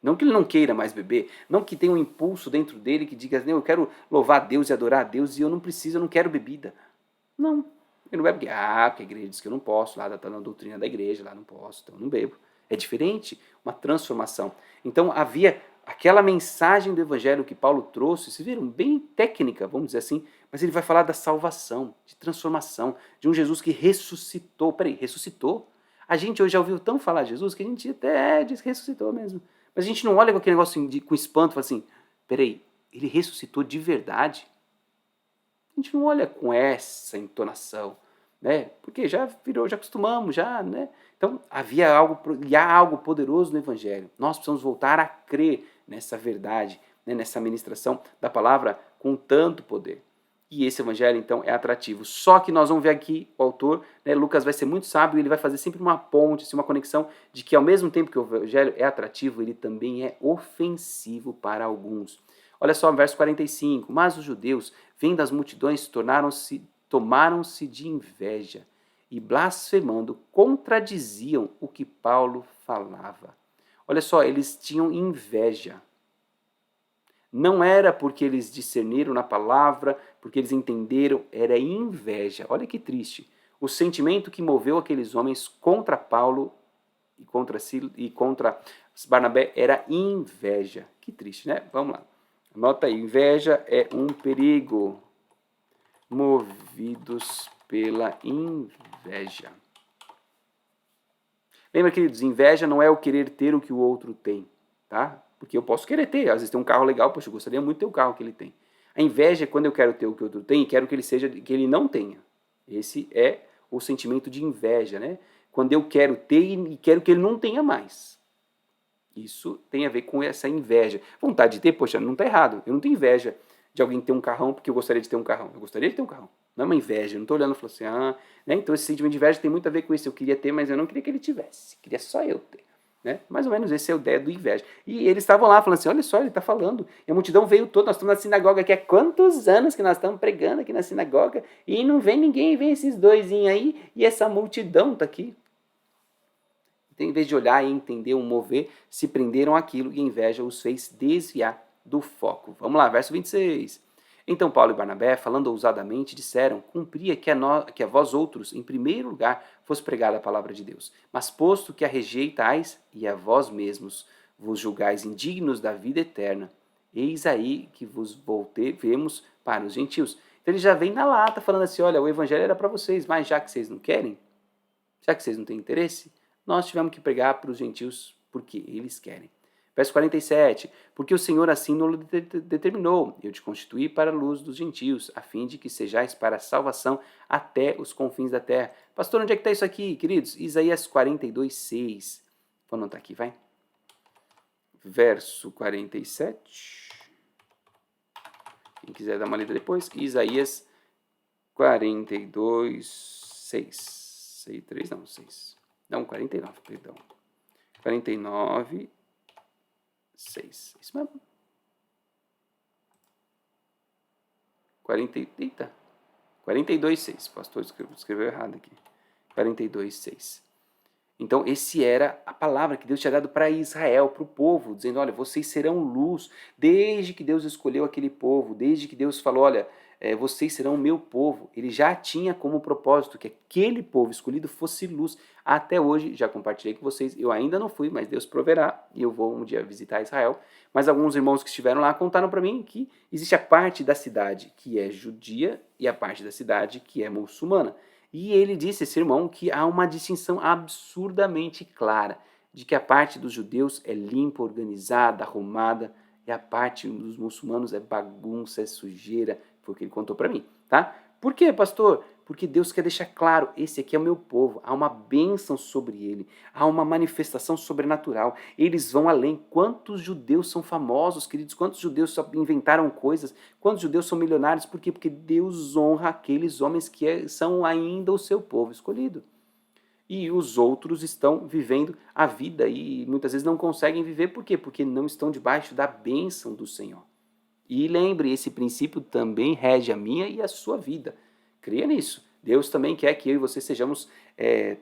Não que ele não queira mais beber, não que tenha um impulso dentro dele que diga, eu quero louvar a Deus e adorar a Deus e eu não preciso, eu não quero bebida. Não, ele não bebe porque a igreja diz que eu não posso, lá está na doutrina da igreja, lá não posso, então eu não bebo. É diferente, uma transformação. Então havia aquela mensagem do evangelho que Paulo trouxe, vocês viram, bem técnica, vamos dizer assim, mas ele vai falar da salvação, de transformação, de um Jesus que ressuscitou. Peraí, ressuscitou? A gente hoje já ouviu tão falar de Jesus que a gente até diz que ressuscitou mesmo. Mas a gente não olha com aquele negócio com espanto e fala assim, peraí, ele ressuscitou de verdade? A gente não olha com essa entonação, né? Porque já acostumamos, né? Então, há algo poderoso no Evangelho. Nós precisamos voltar a crer nessa verdade, né? Nessa ministração da palavra com tanto poder. E esse evangelho, então, é atrativo. Só que nós vamos ver aqui, o autor, né, Lucas vai ser muito sábio, ele vai fazer sempre uma ponte, assim, uma conexão de que ao mesmo tempo que o evangelho é atrativo, ele também é ofensivo para alguns. Olha só, verso 45. Mas os judeus, vendo as multidões, tomaram-se de inveja e, blasfemando, contradiziam o que Paulo falava. Olha só, eles tinham inveja. Não era porque eles discerniram na palavra, porque eles entenderam, era inveja. Olha que triste. O sentimento que moveu aqueles homens contra Paulo e contra Barnabé era inveja. Que triste, né? Vamos lá. Anota aí, inveja é um perigo. Movidos pela inveja. Lembra, queridos, inveja não é o querer ter o que o outro tem, tá? Porque eu posso querer ter, às vezes tem um carro legal, poxa, eu gostaria muito de ter o carro que ele tem. A inveja é quando eu quero ter o que o outro tem e quero que ele não tenha. Esse é o sentimento de inveja, né? Quando eu quero ter e quero que ele não tenha mais. Isso tem a ver com essa inveja. Vontade de ter, poxa, não está errado. Eu não tenho inveja de alguém ter um carrão porque eu gostaria de ter um carrão. Eu gostaria de ter um carrão. Não é uma inveja. Eu não estou olhando e falando assim, né? Então esse sentimento de inveja tem muito a ver com isso. Eu queria ter, mas eu não queria que ele tivesse. Queria só eu ter. Né? Mais ou menos esse é o ideia do inveja. E eles estavam lá falando assim, olha só, ele está falando. E a multidão veio toda, nós estamos na sinagoga aqui há quantos anos que nós estamos pregando aqui na sinagoga e não vem ninguém, vem esses doisinhos aí e essa multidão está aqui. Então, em vez de olhar e entender o mover, se prenderam àquilo e a inveja os fez desviar do foco. Vamos lá, verso 26. Então Paulo e Barnabé, falando ousadamente, disseram, cumpria que a vós outros, em primeiro lugar, fosse pregada a palavra de Deus. Mas posto que a rejeitais, e a vós mesmos vos julgais indignos da vida eterna, eis aí que vos voltemos para os gentios. Então ele já vem na lata falando assim, olha, o evangelho era para vocês, mas já que vocês não querem, já que vocês não têm interesse, nós tivemos que pregar para os gentios porque eles querem. Verso 47, porque o Senhor assim nos determinou, eu te constituí para a luz dos gentios, a fim de que sejais para a salvação até os confins da terra. Pastor, onde é que está isso aqui, queridos? Isaías 42, 6. Vou anotar aqui, vai. Verso 47. Quem quiser dar uma lida depois, Isaías 42, 6. 3, não, 6. Não, 49, perdão. 49, 6. Isso mesmo. 42, 6. Pastor escreveu errado aqui. 42, 6. Então, esse era a palavra que Deus tinha dado para Israel, para o povo, dizendo, olha, vocês serão luz, desde que Deus escolheu aquele povo, desde que Deus falou, olha, vocês serão o meu povo. Ele já tinha como propósito que aquele povo escolhido fosse luz. Até hoje, já compartilhei com vocês, eu ainda não fui, mas Deus proverá, e eu vou um dia visitar Israel. Mas alguns irmãos que estiveram lá contaram para mim que existe a parte da cidade que é judia e a parte da cidade que é muçulmana. E ele disse, esse irmão, que há uma distinção absurdamente clara de que a parte dos judeus é limpa, organizada, arrumada, e a parte dos muçulmanos é bagunça, é sujeira. Foi o que ele contou para mim, tá? Por quê, pastor? Porque Deus quer deixar claro, esse aqui é o meu povo, há uma bênção sobre ele, há uma manifestação sobrenatural, eles vão além. Quantos judeus são famosos, queridos? Quantos judeus só inventaram coisas? Quantos judeus são milionários? Por quê? Porque Deus honra aqueles homens que são ainda o seu povo escolhido. E os outros estão vivendo a vida e muitas vezes não conseguem viver, por quê? Porque não estão debaixo da bênção do Senhor. E lembre, esse princípio também rege a minha e a sua vida. Creia nisso. Deus também quer que eu e você sejamos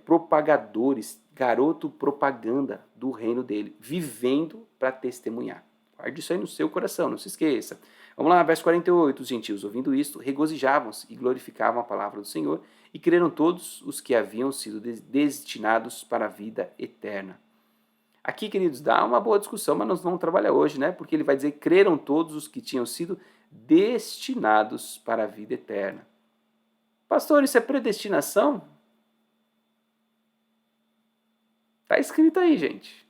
propagadores, garoto propaganda do reino dele, vivendo para testemunhar. Guarde isso aí no seu coração, não se esqueça. Vamos lá, verso 48. Os gentios, ouvindo isto, regozijavam-se e glorificavam a palavra do Senhor, e creram todos os que haviam sido destinados para a vida eterna. Aqui, queridos, dá uma boa discussão, mas nós vamos trabalhar hoje, né? Porque ele vai dizer, creram todos os que tinham sido destinados para a vida eterna. Pastor, isso é predestinação? Está escrito aí, gente.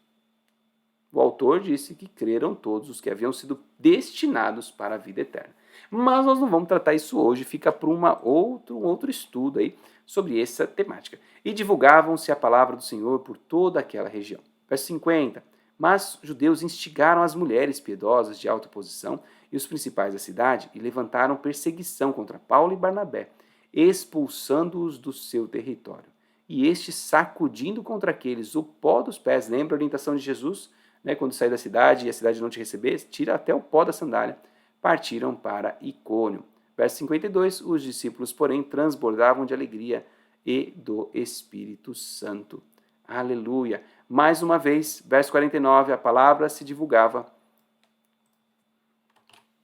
O autor disse que creram todos os que haviam sido destinados para a vida eterna. Mas nós não vamos tratar isso hoje, fica para um outro estudo aí sobre essa temática. E divulgavam-se a palavra do Senhor por toda aquela região. Verso 50. Mas judeus instigaram as mulheres piedosas de alta posição e os principais da cidade e levantaram perseguição contra Paulo e Barnabé, expulsando-os do seu território. E estes, sacudindo contra aqueles o pó dos pés, lembra a orientação de Jesus, né, quando sair da cidade e a cidade não te receber, tira até o pó da sandália, partiram para Icônio. Verso 52, os discípulos, porém, transbordavam de alegria e do Espírito Santo. Aleluia! Mais uma vez, verso 49, a palavra se divulgava.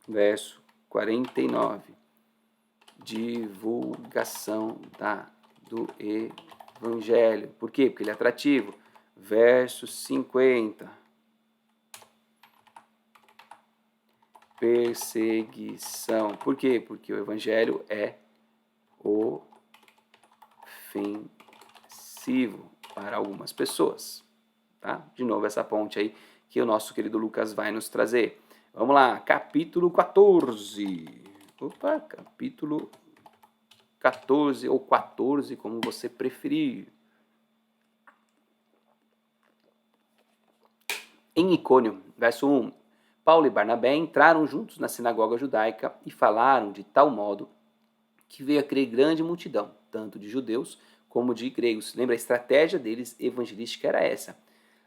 Verso 49, divulgação do Evangelho. Por quê? Porque ele é atrativo. Verso 50, perseguição. Por quê? Porque o Evangelho é ofensivo para algumas pessoas. Tá? De novo, essa ponte aí que o nosso querido Lucas vai nos trazer. Vamos lá, capítulo 14. Opa, capítulo 14 ou 14, como você preferir. Em Icônio, verso 1, Paulo e Barnabé entraram juntos na sinagoga judaica e falaram de tal modo que veio a crer grande multidão, tanto de judeus como de gregos. Lembra, a estratégia deles evangelística era essa,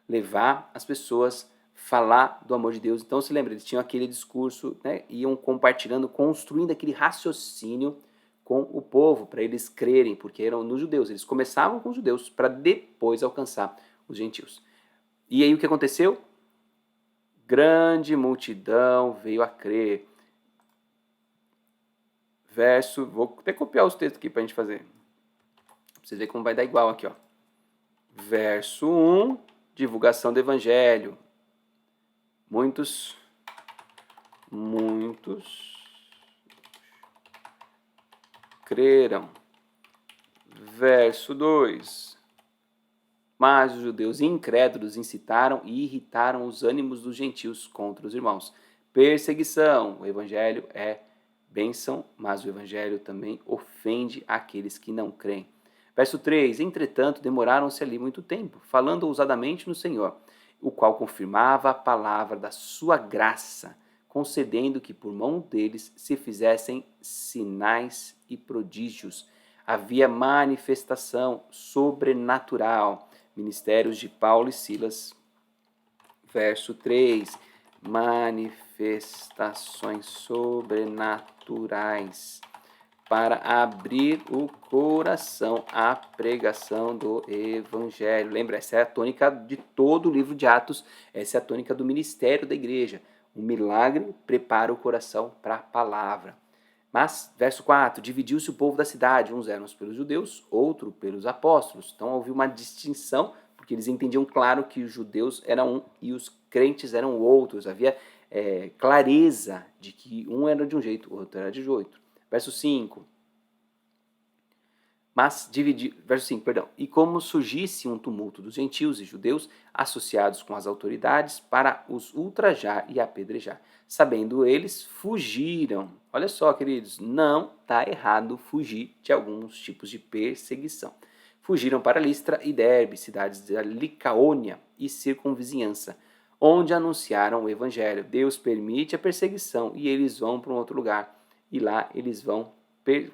levar as pessoas, falar do amor de Deus. Então, se lembra, eles tinham aquele discurso, né, iam compartilhando, construindo aquele raciocínio com o povo, para eles crerem, porque eram nos judeus. Eles começavam com os judeus, para depois alcançar os gentios. E aí o que aconteceu? Grande multidão veio a crer. Verso, vou até copiar os textos aqui para a gente fazer. Pra vocês verem como vai dar igual aqui, ó. Verso 1, divulgação do evangelho. Muitos creram. Verso 2, mas os judeus incrédulos incitaram e irritaram os ânimos dos gentios contra os irmãos. Perseguição. O evangelho é bênção, mas o evangelho também ofende aqueles que não creem. Verso 3, entretanto, demoraram-se ali muito tempo, falando ousadamente no Senhor, o qual confirmava a palavra da sua graça, concedendo que por mão deles se fizessem sinais e prodígios. Havia manifestação sobrenatural. Ministérios de Paulo e Silas. Verso 3, manifestações sobrenaturais para abrir o coração à pregação do Evangelho. Lembra, essa é a tônica de todo o livro de Atos, essa é a tônica do ministério da igreja. O milagre prepara o coração para a palavra. Mas, verso 4, dividiu-se o povo da cidade, uns eram pelos judeus, outros pelos apóstolos. Então houve uma distinção, porque eles entendiam claro que os judeus eram um e os crentes eram outros. Havia clareza de que um era de um jeito, o outro era de outro. Verso 5. Verso 5, perdão. E como surgisse um tumulto dos gentios e judeus associados com as autoridades para os ultrajar e apedrejar. Sabendo eles, fugiram. Olha só, queridos, não está errado fugir de alguns tipos de perseguição. Fugiram para Listra e Derbe, cidades da Licaônia e circunvizinhança, onde anunciaram o evangelho. Deus permite a perseguição e eles vão para um outro lugar. E lá eles vão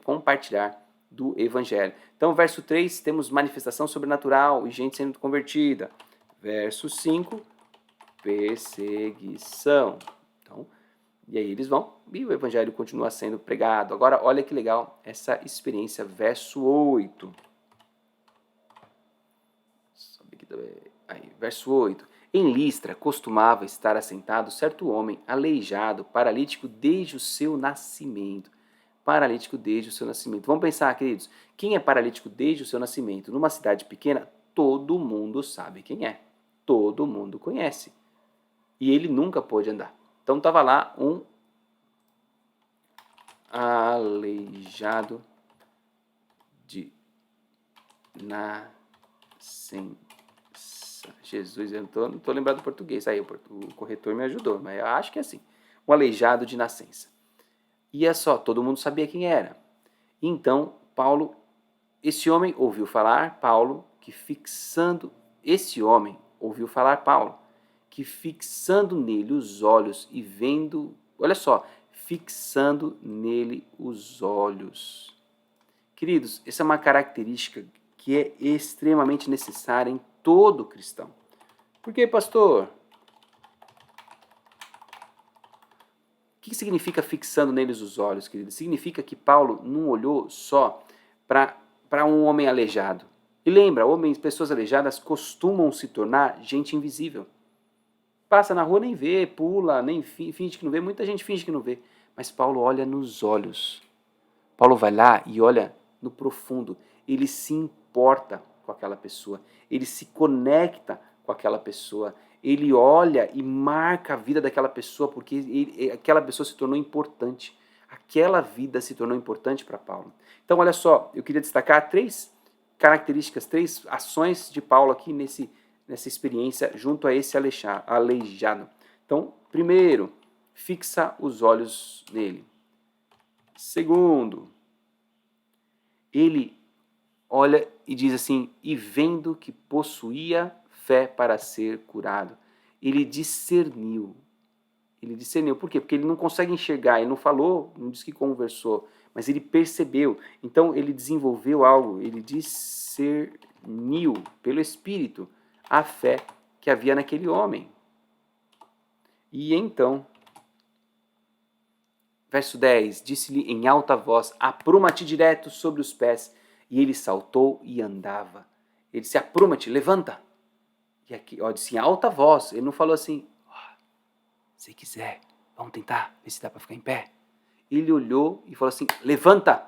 compartilhar do evangelho. Então, verso 3, temos manifestação sobrenatural e gente sendo convertida. Verso 5, perseguição. Então, e aí eles vão e o evangelho continua sendo pregado. Agora, olha que legal essa experiência. Verso 8. Aí, verso 8. Em Listra costumava estar assentado certo homem aleijado, paralítico desde o seu nascimento. Paralítico desde o seu nascimento. Vamos pensar, queridos, quem é paralítico desde o seu nascimento? Numa cidade pequena, todo mundo sabe quem é. Todo mundo conhece. E ele nunca pôde andar. Então estava lá um aleijado de nascença. Jesus, eu não estou lembrado do português. Aí o corretor me ajudou, mas eu acho que é assim. Um aleijado de nascença. E é só, todo mundo sabia quem era. Então, esse homem ouviu falar Paulo, que fixando nele os olhos e vendo olha só, fixando nele os olhos. Queridos, essa é uma característica que é extremamente necessária em todo cristão. Por quê, pastor? O que significa fixando neles os olhos, querido? Significa que Paulo não olhou só para um homem aleijado. E lembra, pessoas aleijadas costumam se tornar gente invisível. Passa na rua, nem vê, pula, nem finge que não vê. Muita gente finge que não vê. Mas Paulo olha nos olhos. Paulo vai lá e olha no profundo. Ele se importa com aquela pessoa. Ele se conecta com aquela pessoa. Ele olha e marca a vida daquela pessoa porque aquela pessoa se tornou importante. Aquela vida se tornou importante para Paulo. Então, olha só, eu queria destacar 3 características, 3 ações de Paulo aqui nessa experiência junto a esse aleijado. Então, primeiro, fixa os olhos nele. Segundo, ele olha e diz assim, e vendo que possuía fé para ser curado. Ele discerniu. Por quê? Porque ele não consegue enxergar, ele não falou, não disse que conversou, mas ele percebeu. Então ele desenvolveu algo, ele discerniu pelo Espírito a fé que havia naquele homem. E então, verso 10, disse-lhe em alta voz, apruma-te direto sobre os pés. E ele saltou e andava. Ele disse, apruma-te, levanta. E aqui, ó, disse em alta voz, ele não falou assim, se quiser, vamos tentar, ver se dá para ficar em pé. Ele olhou e falou assim, levanta,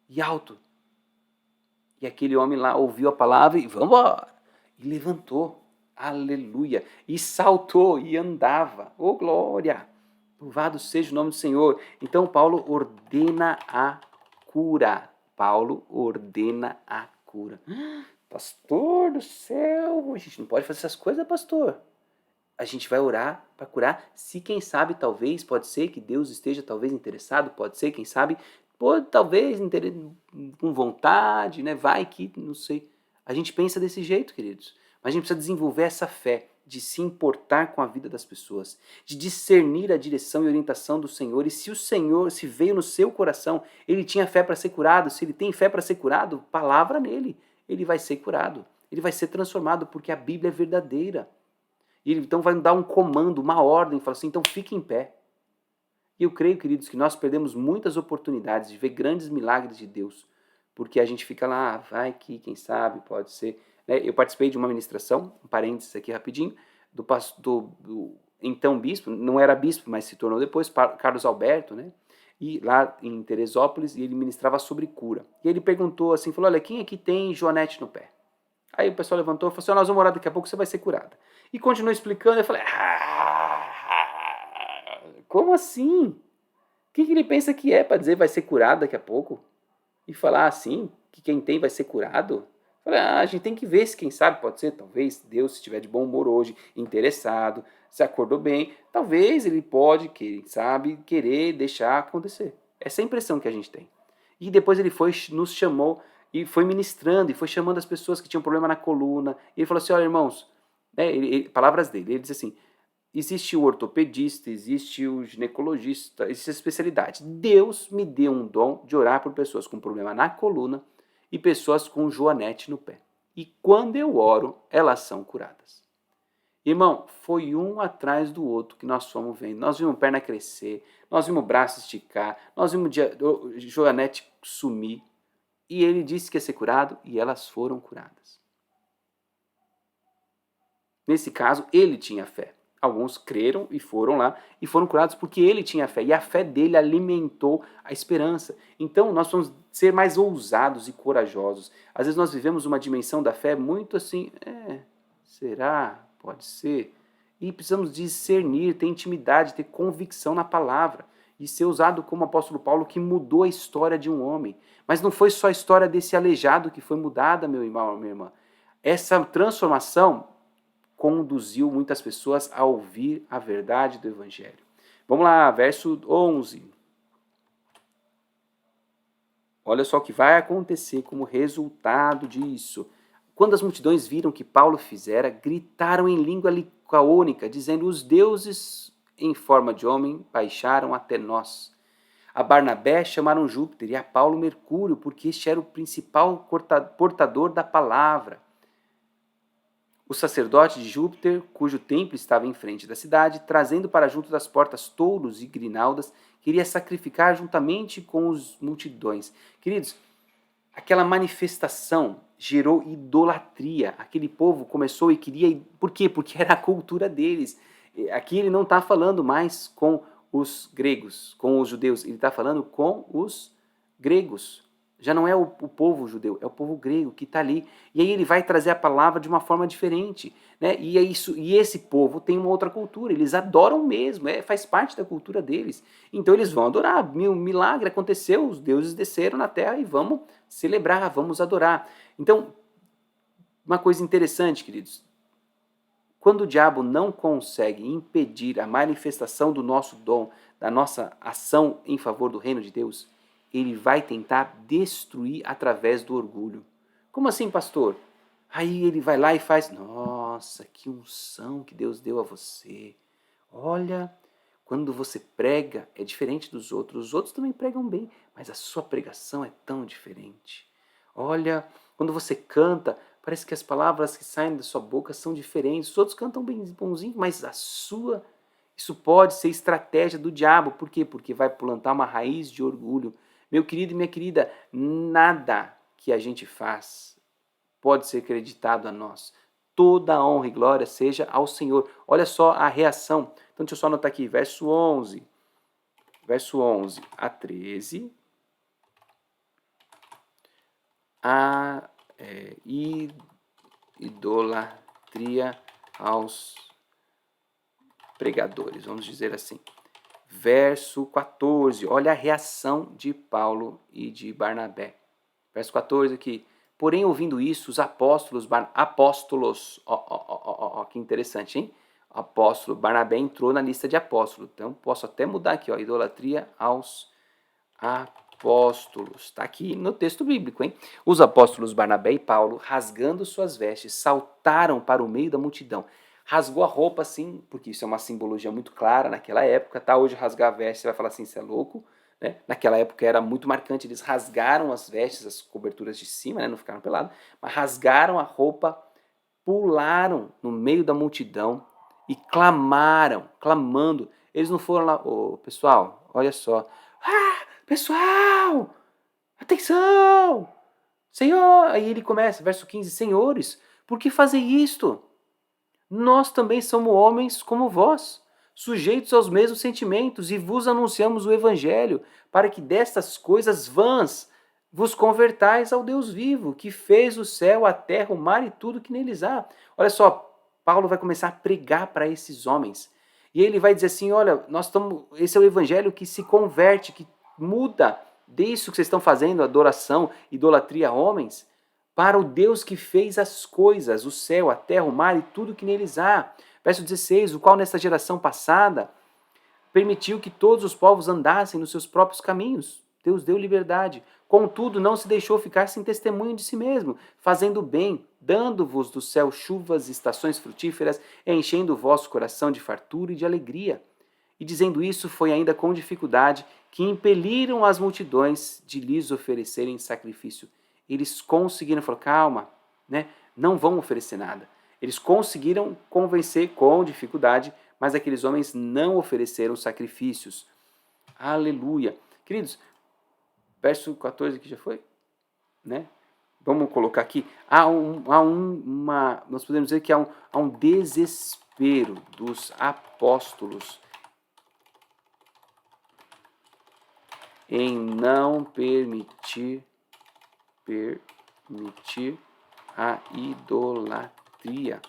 e alto. E aquele homem lá ouviu a palavra e vamos embora. E levantou, aleluia, e saltou e andava, oh glória, louvado seja o nome do Senhor. Então Paulo ordena a cura. Pastor do céu, a gente não pode fazer essas coisas, pastor. A gente vai orar para curar, se quem sabe, talvez, pode ser que Deus esteja talvez interessado, pode ser, quem sabe, talvez com vontade, né? Vai que, não sei. A gente pensa desse jeito, queridos. Mas a gente precisa desenvolver essa fé de se importar com a vida das pessoas, de discernir a direção e orientação do Senhor. E se o Senhor, se veio no seu coração, ele tinha fé para ser curado, se ele tem fé para ser curado, palavra nele, ele vai ser curado, ele vai ser transformado, porque a Bíblia é verdadeira. E ele então vai dar um comando, uma ordem, fala assim, então fique em pé. E eu creio, queridos, que nós perdemos muitas oportunidades de ver grandes milagres de Deus, porque a gente fica lá, vai que, quem sabe, pode ser. Eu participei de uma ministração, um parênteses aqui rapidinho, do então bispo, não era bispo, mas se tornou depois, Carlos Alberto, né? E lá em Teresópolis, e ele ministrava sobre cura. E ele perguntou assim, falou, olha, quem aqui tem joanete no pé? Aí o pessoal levantou e falou assim, nós vamos orar daqui a pouco, você vai ser curada. E continuou explicando, eu falei, como assim? O que ele pensa que é para dizer vai ser curado daqui a pouco? E falar assim, que quem tem vai ser curado? Eu falei, a gente tem que ver se quem sabe, pode ser, talvez Deus, se estiver de bom humor hoje, interessado, se acordou bem, talvez ele pode, quem sabe, querer deixar acontecer. Essa é a impressão que a gente tem. E depois ele nos chamou e foi ministrando e foi chamando as pessoas que tinham problema na coluna. E ele falou assim, olha irmãos, palavras dele, ele disse assim, existe o ortopedista, existe o ginecologista, existe a especialidade. Deus me deu um dom de orar por pessoas com problema na coluna e pessoas com joanete no pé. E quando eu oro, elas são curadas. Irmão, foi um atrás do outro que nós fomos vendo. Nós vimos perna crescer, nós vimos braço esticar, nós vimos joanete sumir. E ele disse que ia ser curado e elas foram curadas. Nesse caso, ele tinha fé. Alguns creram e foram lá e foram curados porque ele tinha fé. E a fé dele alimentou a esperança. Então, nós vamos ser mais ousados e corajosos. Às vezes nós vivemos uma dimensão da fé muito assim, será? Pode ser. E precisamos discernir, ter intimidade, ter convicção na palavra. E ser usado como o apóstolo Paulo, que mudou a história de um homem. Mas não foi só a história desse aleijado que foi mudada, meu irmão, minha irmã. Essa transformação conduziu muitas pessoas a ouvir a verdade do Evangelho. Vamos lá, verso 11. Olha só o que vai acontecer como resultado disso. Quando as multidões viram o que Paulo fizera, gritaram em língua licaônica, dizendo, os deuses em forma de homem, baixaram até nós. A Barnabé chamaram Júpiter e a Paulo Mercúrio, porque este era o principal portador da palavra. O sacerdote de Júpiter, cujo templo estava em frente da cidade, trazendo para junto das portas touros e grinaldas, queria sacrificar juntamente com os multidões. Queridos, aquela manifestação gerou idolatria. Aquele povo começou e queria... Por quê? Porque era a cultura deles. Aqui ele não está falando mais com os gregos, com os judeus. Ele está falando com os gregos. Já não é o povo judeu, é o povo grego que está ali. E aí ele vai trazer a palavra de uma forma diferente. Né? E, é isso, e esse povo tem uma outra cultura, eles adoram mesmo, faz parte da cultura deles. Então eles vão adorar, milagre aconteceu, os deuses desceram na terra e vamos celebrar, vamos adorar. Então, uma coisa interessante, queridos, quando o diabo não consegue impedir a manifestação do nosso dom, da nossa ação em favor do reino de Deus, ele vai tentar destruir através do orgulho. Como assim, pastor? Aí ele vai lá e faz, nossa, que unção que Deus deu a você. Olha, quando você prega, é diferente dos outros. Os outros também pregam bem, mas a sua pregação é tão diferente. Olha, quando você canta, parece que as palavras que saem da sua boca são diferentes. Os outros cantam bem bonzinho, mas a sua... Isso pode ser estratégia do diabo. Por quê? Porque vai plantar uma raiz de orgulho. Meu querido e minha querida, nada que a gente faz pode ser acreditado a nós. Toda a honra e glória seja ao Senhor. Olha só a reação. Então deixa eu só anotar aqui, verso 11 a 13. A idolatria aos pregadores, vamos dizer assim. Verso 14, olha a reação de Paulo e de Barnabé. Verso 14 aqui. Porém, ouvindo isso, os apóstolos, que interessante, hein? Apóstolo, Barnabé entrou na lista de apóstolos. Então, posso até mudar aqui, idolatria aos apóstolos. Está aqui no texto bíblico, hein? Os apóstolos Barnabé e Paulo, rasgando suas vestes, saltaram para o meio da multidão. Rasgou a roupa assim, porque isso é uma simbologia muito clara naquela época, tá? Hoje rasgar a veste, você vai falar assim, você é louco, né? Naquela época era muito marcante, eles rasgaram as vestes, as coberturas de cima, né? Não ficaram pelados, mas rasgaram a roupa, pularam no meio da multidão e clamaram, clamando. Eles não foram lá, pessoal, olha só, pessoal, atenção, Senhor, aí ele começa, verso 15, senhores, por que fazer isto? Nós também somos homens como vós, sujeitos aos mesmos sentimentos, e vos anunciamos o Evangelho, para que destas coisas vãs vos convertais ao Deus vivo, que fez o céu, a terra, o mar e tudo que neles há. Olha só, Paulo vai começar a pregar para esses homens. E ele vai dizer assim, olha, esse é o Evangelho que se converte, que muda disso que vocês estão fazendo, adoração, idolatria a homens, para o Deus que fez as coisas, o céu, a terra, o mar e tudo que neles há. Verso 16, o qual nesta geração passada permitiu que todos os povos andassem nos seus próprios caminhos. Deus deu liberdade. Contudo, não se deixou ficar sem testemunho de si mesmo, fazendo bem, dando-vos do céu chuvas e estações frutíferas, enchendo o vosso coração de fartura e de alegria. E dizendo isso, foi ainda com dificuldade que impeliram as multidões de lhes oferecerem sacrifício. Eles conseguiram falar, calma, né? Não vão oferecer nada. Eles conseguiram convencer com dificuldade, mas aqueles homens não ofereceram sacrifícios. Aleluia. Queridos, verso 14 que já foi, né? Vamos colocar aqui, nós podemos dizer que há um desespero dos apóstolos em não permitir a idolatria.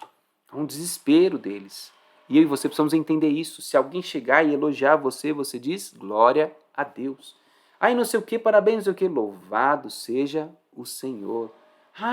É um desespero deles. E eu e você precisamos entender isso. Se alguém chegar e elogiar você, você diz, glória a Deus. Aí não sei o que, parabéns, não sei o que, louvado seja o Senhor.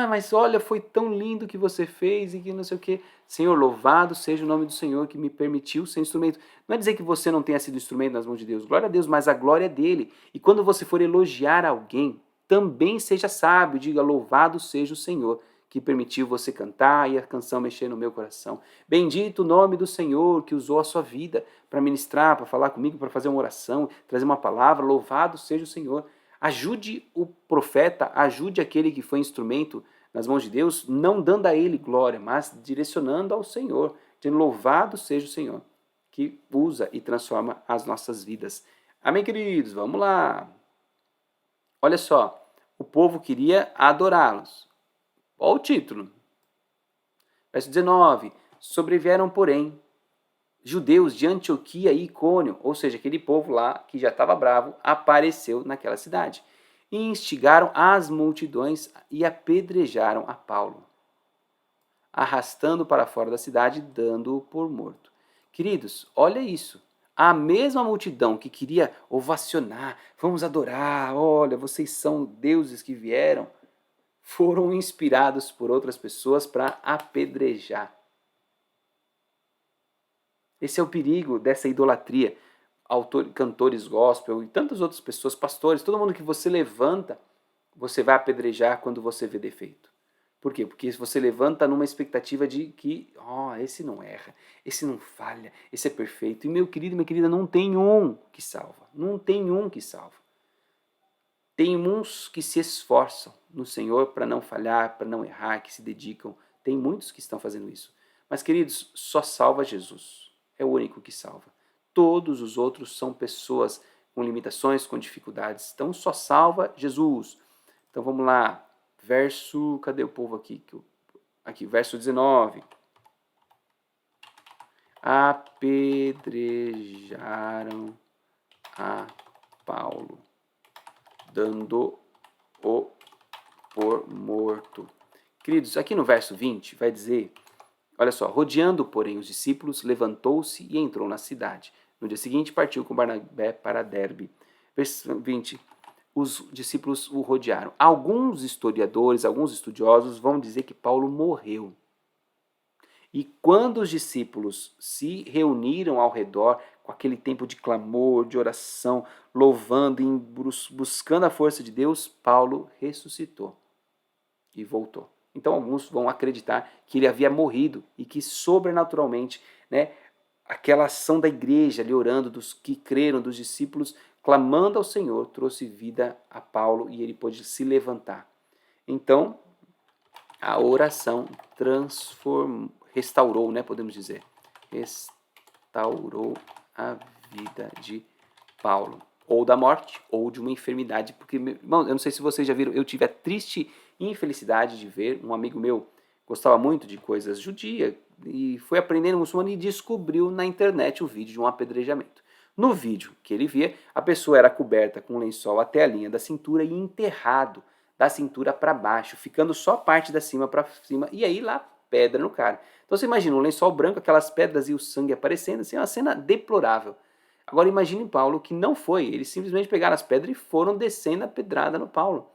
Mas olha, foi tão lindo que você fez e que não sei o que. Senhor, louvado seja o nome do Senhor que me permitiu ser instrumento. Não é dizer que você não tenha sido instrumento nas mãos de Deus, glória a Deus, mas a glória é dele. E quando você for elogiar alguém, também seja sábio, diga louvado seja o Senhor que permitiu você cantar e a canção mexer no meu coração. Bendito o nome do Senhor que usou a sua vida para ministrar, para falar comigo, para fazer uma oração, trazer uma palavra. Louvado seja o Senhor. Ajude o profeta, ajude aquele que foi instrumento nas mãos de Deus, não dando a ele glória, mas direcionando ao Senhor, dizendo louvado seja o Senhor, que usa e transforma as nossas vidas. Amém, queridos? Vamos lá. Olha só, o povo queria adorá-los. Olha o título. Verso 19. Sobrevieram, porém, judeus de Antioquia e Icônio, ou seja, aquele povo lá que já estava bravo, apareceu naquela cidade. E instigaram as multidões e apedrejaram a Paulo, arrastando para fora da cidade, dando-o por morto. Queridos, olha isso. A mesma multidão que queria ovacionar, vamos adorar, olha, vocês são deuses que vieram, foram inspirados por outras pessoas para apedrejar. Esse é o perigo dessa idolatria. Cantores gospel e tantas outras pessoas, pastores, todo mundo que você levanta, você vai apedrejar quando você vê defeito. Por quê? Porque você levanta numa expectativa de que, esse não erra, esse não falha, esse é perfeito. E meu querido, minha querida, não tem um que salva. Não tem um que salva. Tem uns que se esforçam no Senhor para não falhar, para não errar, que se dedicam. Tem muitos que estão fazendo isso. Mas, queridos, só salva Jesus. É o único que salva. Todos os outros são pessoas com limitações, com dificuldades. Então, só salva Jesus. Então, vamos lá. Cadê o povo aqui? Aqui, verso 19. Apedrejaram a Paulo, dando-o por morto. Queridos, aqui no verso 20 vai dizer, olha só, rodeando, porém, os discípulos, levantou-se e entrou na cidade. No dia seguinte partiu com Barnabé para Derbe. Verso 20, os discípulos o rodearam. Alguns historiadores, alguns estudiosos vão dizer que Paulo morreu. E quando os discípulos se reuniram ao redor, com aquele tempo de clamor, de oração, louvando e buscando a força de Deus, Paulo ressuscitou e voltou. Então alguns vão acreditar que ele havia morrido e que sobrenaturalmente, né, aquela ação da igreja ali orando, dos que creram, dos discípulos, clamando ao Senhor, trouxe vida a Paulo e ele pôde se levantar. Então, a oração restaurou, né, podemos dizer, restaurou a vida de Paulo, ou da morte, ou de uma enfermidade, porque, irmão, eu não sei se vocês já viram, eu tive a triste infelicidade de ver um amigo meu, gostava muito de coisas judia, e foi aprendendo muçulmano e descobriu na internet o vídeo de um apedrejamento. No vídeo que ele via, a pessoa era coberta com um lençol até a linha da cintura e enterrado da cintura para baixo, ficando só a parte da cima para cima, e aí lá pedra no cara. Então você imagina um lençol branco, aquelas pedras e o sangue aparecendo, assim, é uma cena deplorável. Agora imagine Paulo que não foi, eles simplesmente pegaram as pedras e foram descendo a pedrada no Paulo.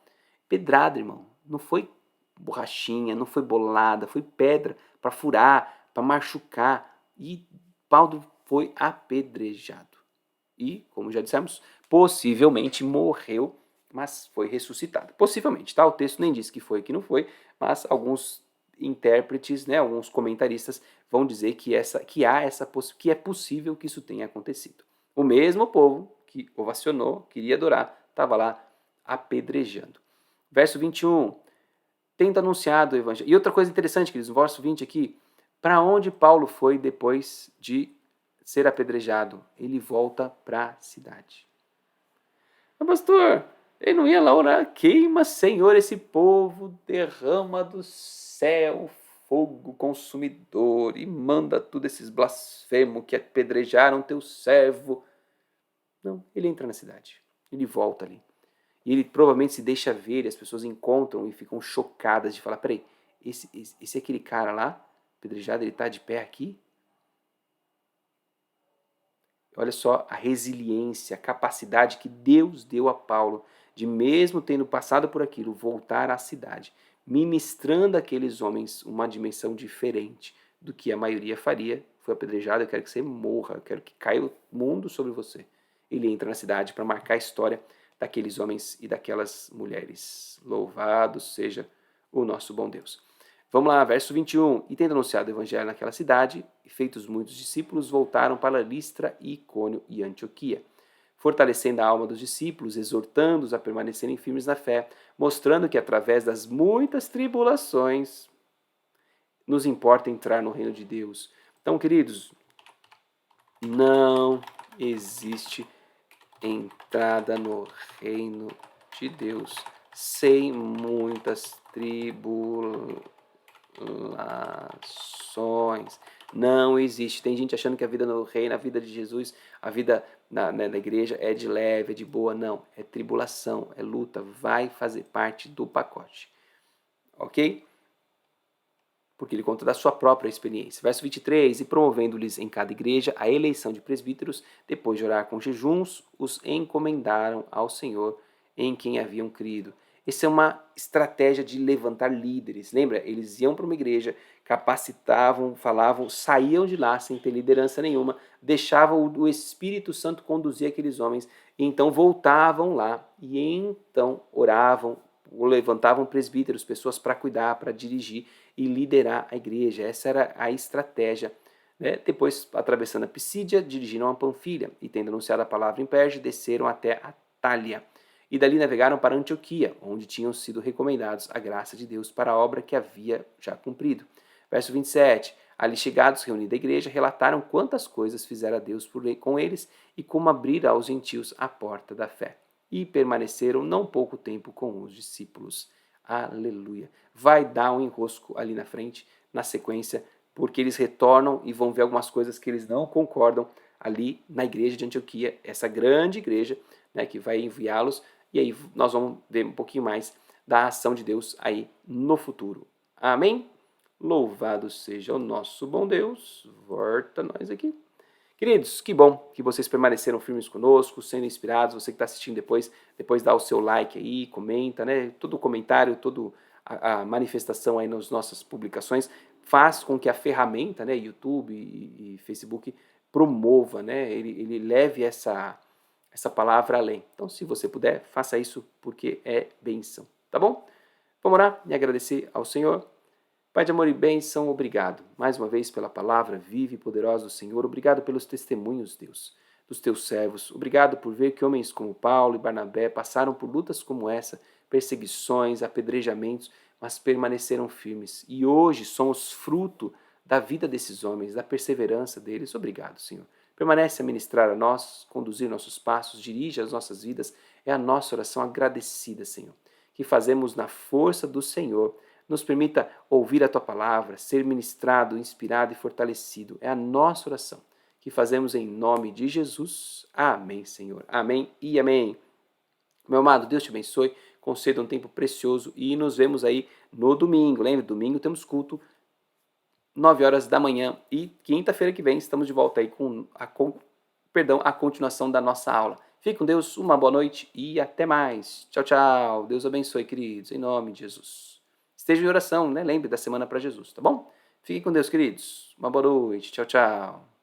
Pedrada, irmão, não foi borrachinha, não foi bolada, foi pedra para furar, para machucar, e Paulo foi apedrejado. E, como já dissemos, possivelmente morreu, mas foi ressuscitado. Possivelmente, tá? O texto nem diz que foi que não foi, mas alguns intérpretes, né, alguns comentaristas vão dizer que é possível que isso tenha acontecido. O mesmo povo que ovacionou, queria adorar, estava lá apedrejando. Verso 21, tendo anunciado o evangelho. E outra coisa interessante, queridos, no verso 20 aqui, para onde Paulo foi depois de ser apedrejado? Ele volta para a cidade. Mas pastor, ele não ia lá orar, queima, Senhor, esse povo, derrama do céu fogo consumidor e manda tudo esses blasfemos que apedrejaram teu servo. Não, ele entra na cidade, ele volta ali. E ele provavelmente se deixa ver, e as pessoas encontram e ficam chocadas de falar, peraí, esse é aquele cara lá, apedrejado, ele está de pé aqui? Olha só a resiliência, a capacidade que Deus deu a Paulo de, mesmo tendo passado por aquilo, voltar à cidade, ministrando àqueles homens uma dimensão diferente do que a maioria faria. Foi apedrejado, eu quero que você morra, eu quero que caia o mundo sobre você. Ele entra na cidade para marcar a história daqueles homens e daquelas mulheres. Louvado seja o nosso bom Deus. Vamos lá, verso 21. E tendo anunciado o evangelho naquela cidade, e feitos muitos discípulos, voltaram para Listra, Icônio e Antioquia, fortalecendo a alma dos discípulos, exortando-os a permanecerem firmes na fé, mostrando que através das muitas tribulações nos importa entrar no reino de Deus. Então, queridos, não existe entrada no reino de Deus sem muitas tribulações. Não existe. Tem gente achando que a vida no reino, a vida de Jesus, a vida na igreja é de leve, é de boa. Não, é tribulação, é luta, vai fazer parte do pacote. Ok? Porque ele conta da sua própria experiência. Verso 23, e promovendo-lhes em cada igreja a eleição de presbíteros, depois de orar com jejuns, os encomendaram ao Senhor em quem haviam crido. Essa é uma estratégia de levantar líderes. Lembra? Eles iam para uma igreja, capacitavam, falavam, saíam de lá sem ter liderança nenhuma, deixavam o Espírito Santo conduzir aqueles homens, e então voltavam lá e então oravam, levantavam presbíteros, pessoas para cuidar, para dirigir e liderar a igreja. Essa era a estratégia. Né? Depois, atravessando a Pisídia, dirigiram a Panfilha e, tendo anunciado a palavra em Perge, desceram até a Tália. E dali navegaram para Antioquia, onde tinham sido recomendados a graça de Deus para a obra que havia já cumprido. Verso 27. Ali chegados, reunindo a igreja, relataram quantas coisas fizera Deus com eles e como abrir aos gentios a porta da fé. E permaneceram não pouco tempo com os discípulos. Aleluia. Vai dar um enrosco ali na frente, na sequência, porque eles retornam e vão ver algumas coisas que eles não concordam ali na igreja de Antioquia, essa grande igreja, né, que vai enviá-los, e aí nós vamos ver um pouquinho mais da ação de Deus aí no futuro. Amém? Louvado seja o nosso bom Deus. Volta nós aqui. Queridos, que bom que vocês permaneceram firmes conosco, sendo inspirados. Você que está assistindo depois dá o seu like aí, comenta, né? Todo comentário, toda a manifestação aí nas nossas publicações faz com que a ferramenta, né, YouTube e Facebook promova, né? Ele leve essa palavra além. Então, se você puder, faça isso porque é bênção, tá bom? Vamos orar e agradecer ao Senhor. Pai de amor e bênção, obrigado mais uma vez pela palavra viva e poderosa do Senhor. Obrigado pelos testemunhos, Deus, dos teus servos. Obrigado por ver que homens como Paulo e Barnabé passaram por lutas como essa, perseguições, apedrejamentos, mas permaneceram firmes. E hoje somos fruto da vida desses homens, da perseverança deles. Obrigado, Senhor. Permanece a ministrar a nós, conduzir nossos passos, dirige as nossas vidas. É a nossa oração agradecida, Senhor, que fazemos na força do Senhor. Nos permita ouvir a Tua palavra, ser ministrado, inspirado e fortalecido. É a nossa oração que fazemos em nome de Jesus. Amém, Senhor. Amém e amém. Meu amado, Deus te abençoe, conceda um tempo precioso e nos vemos aí no domingo. Lembre, domingo temos culto, 9 horas da manhã, e quinta-feira que vem estamos de volta aí com a continuação da nossa aula. Fique com Deus, uma boa noite e até mais. Tchau, tchau. Deus abençoe, queridos, em nome de Jesus. Esteja em oração, né? Lembre da semana para Jesus, tá bom? Fiquem com Deus, queridos. Uma boa noite. Tchau, tchau.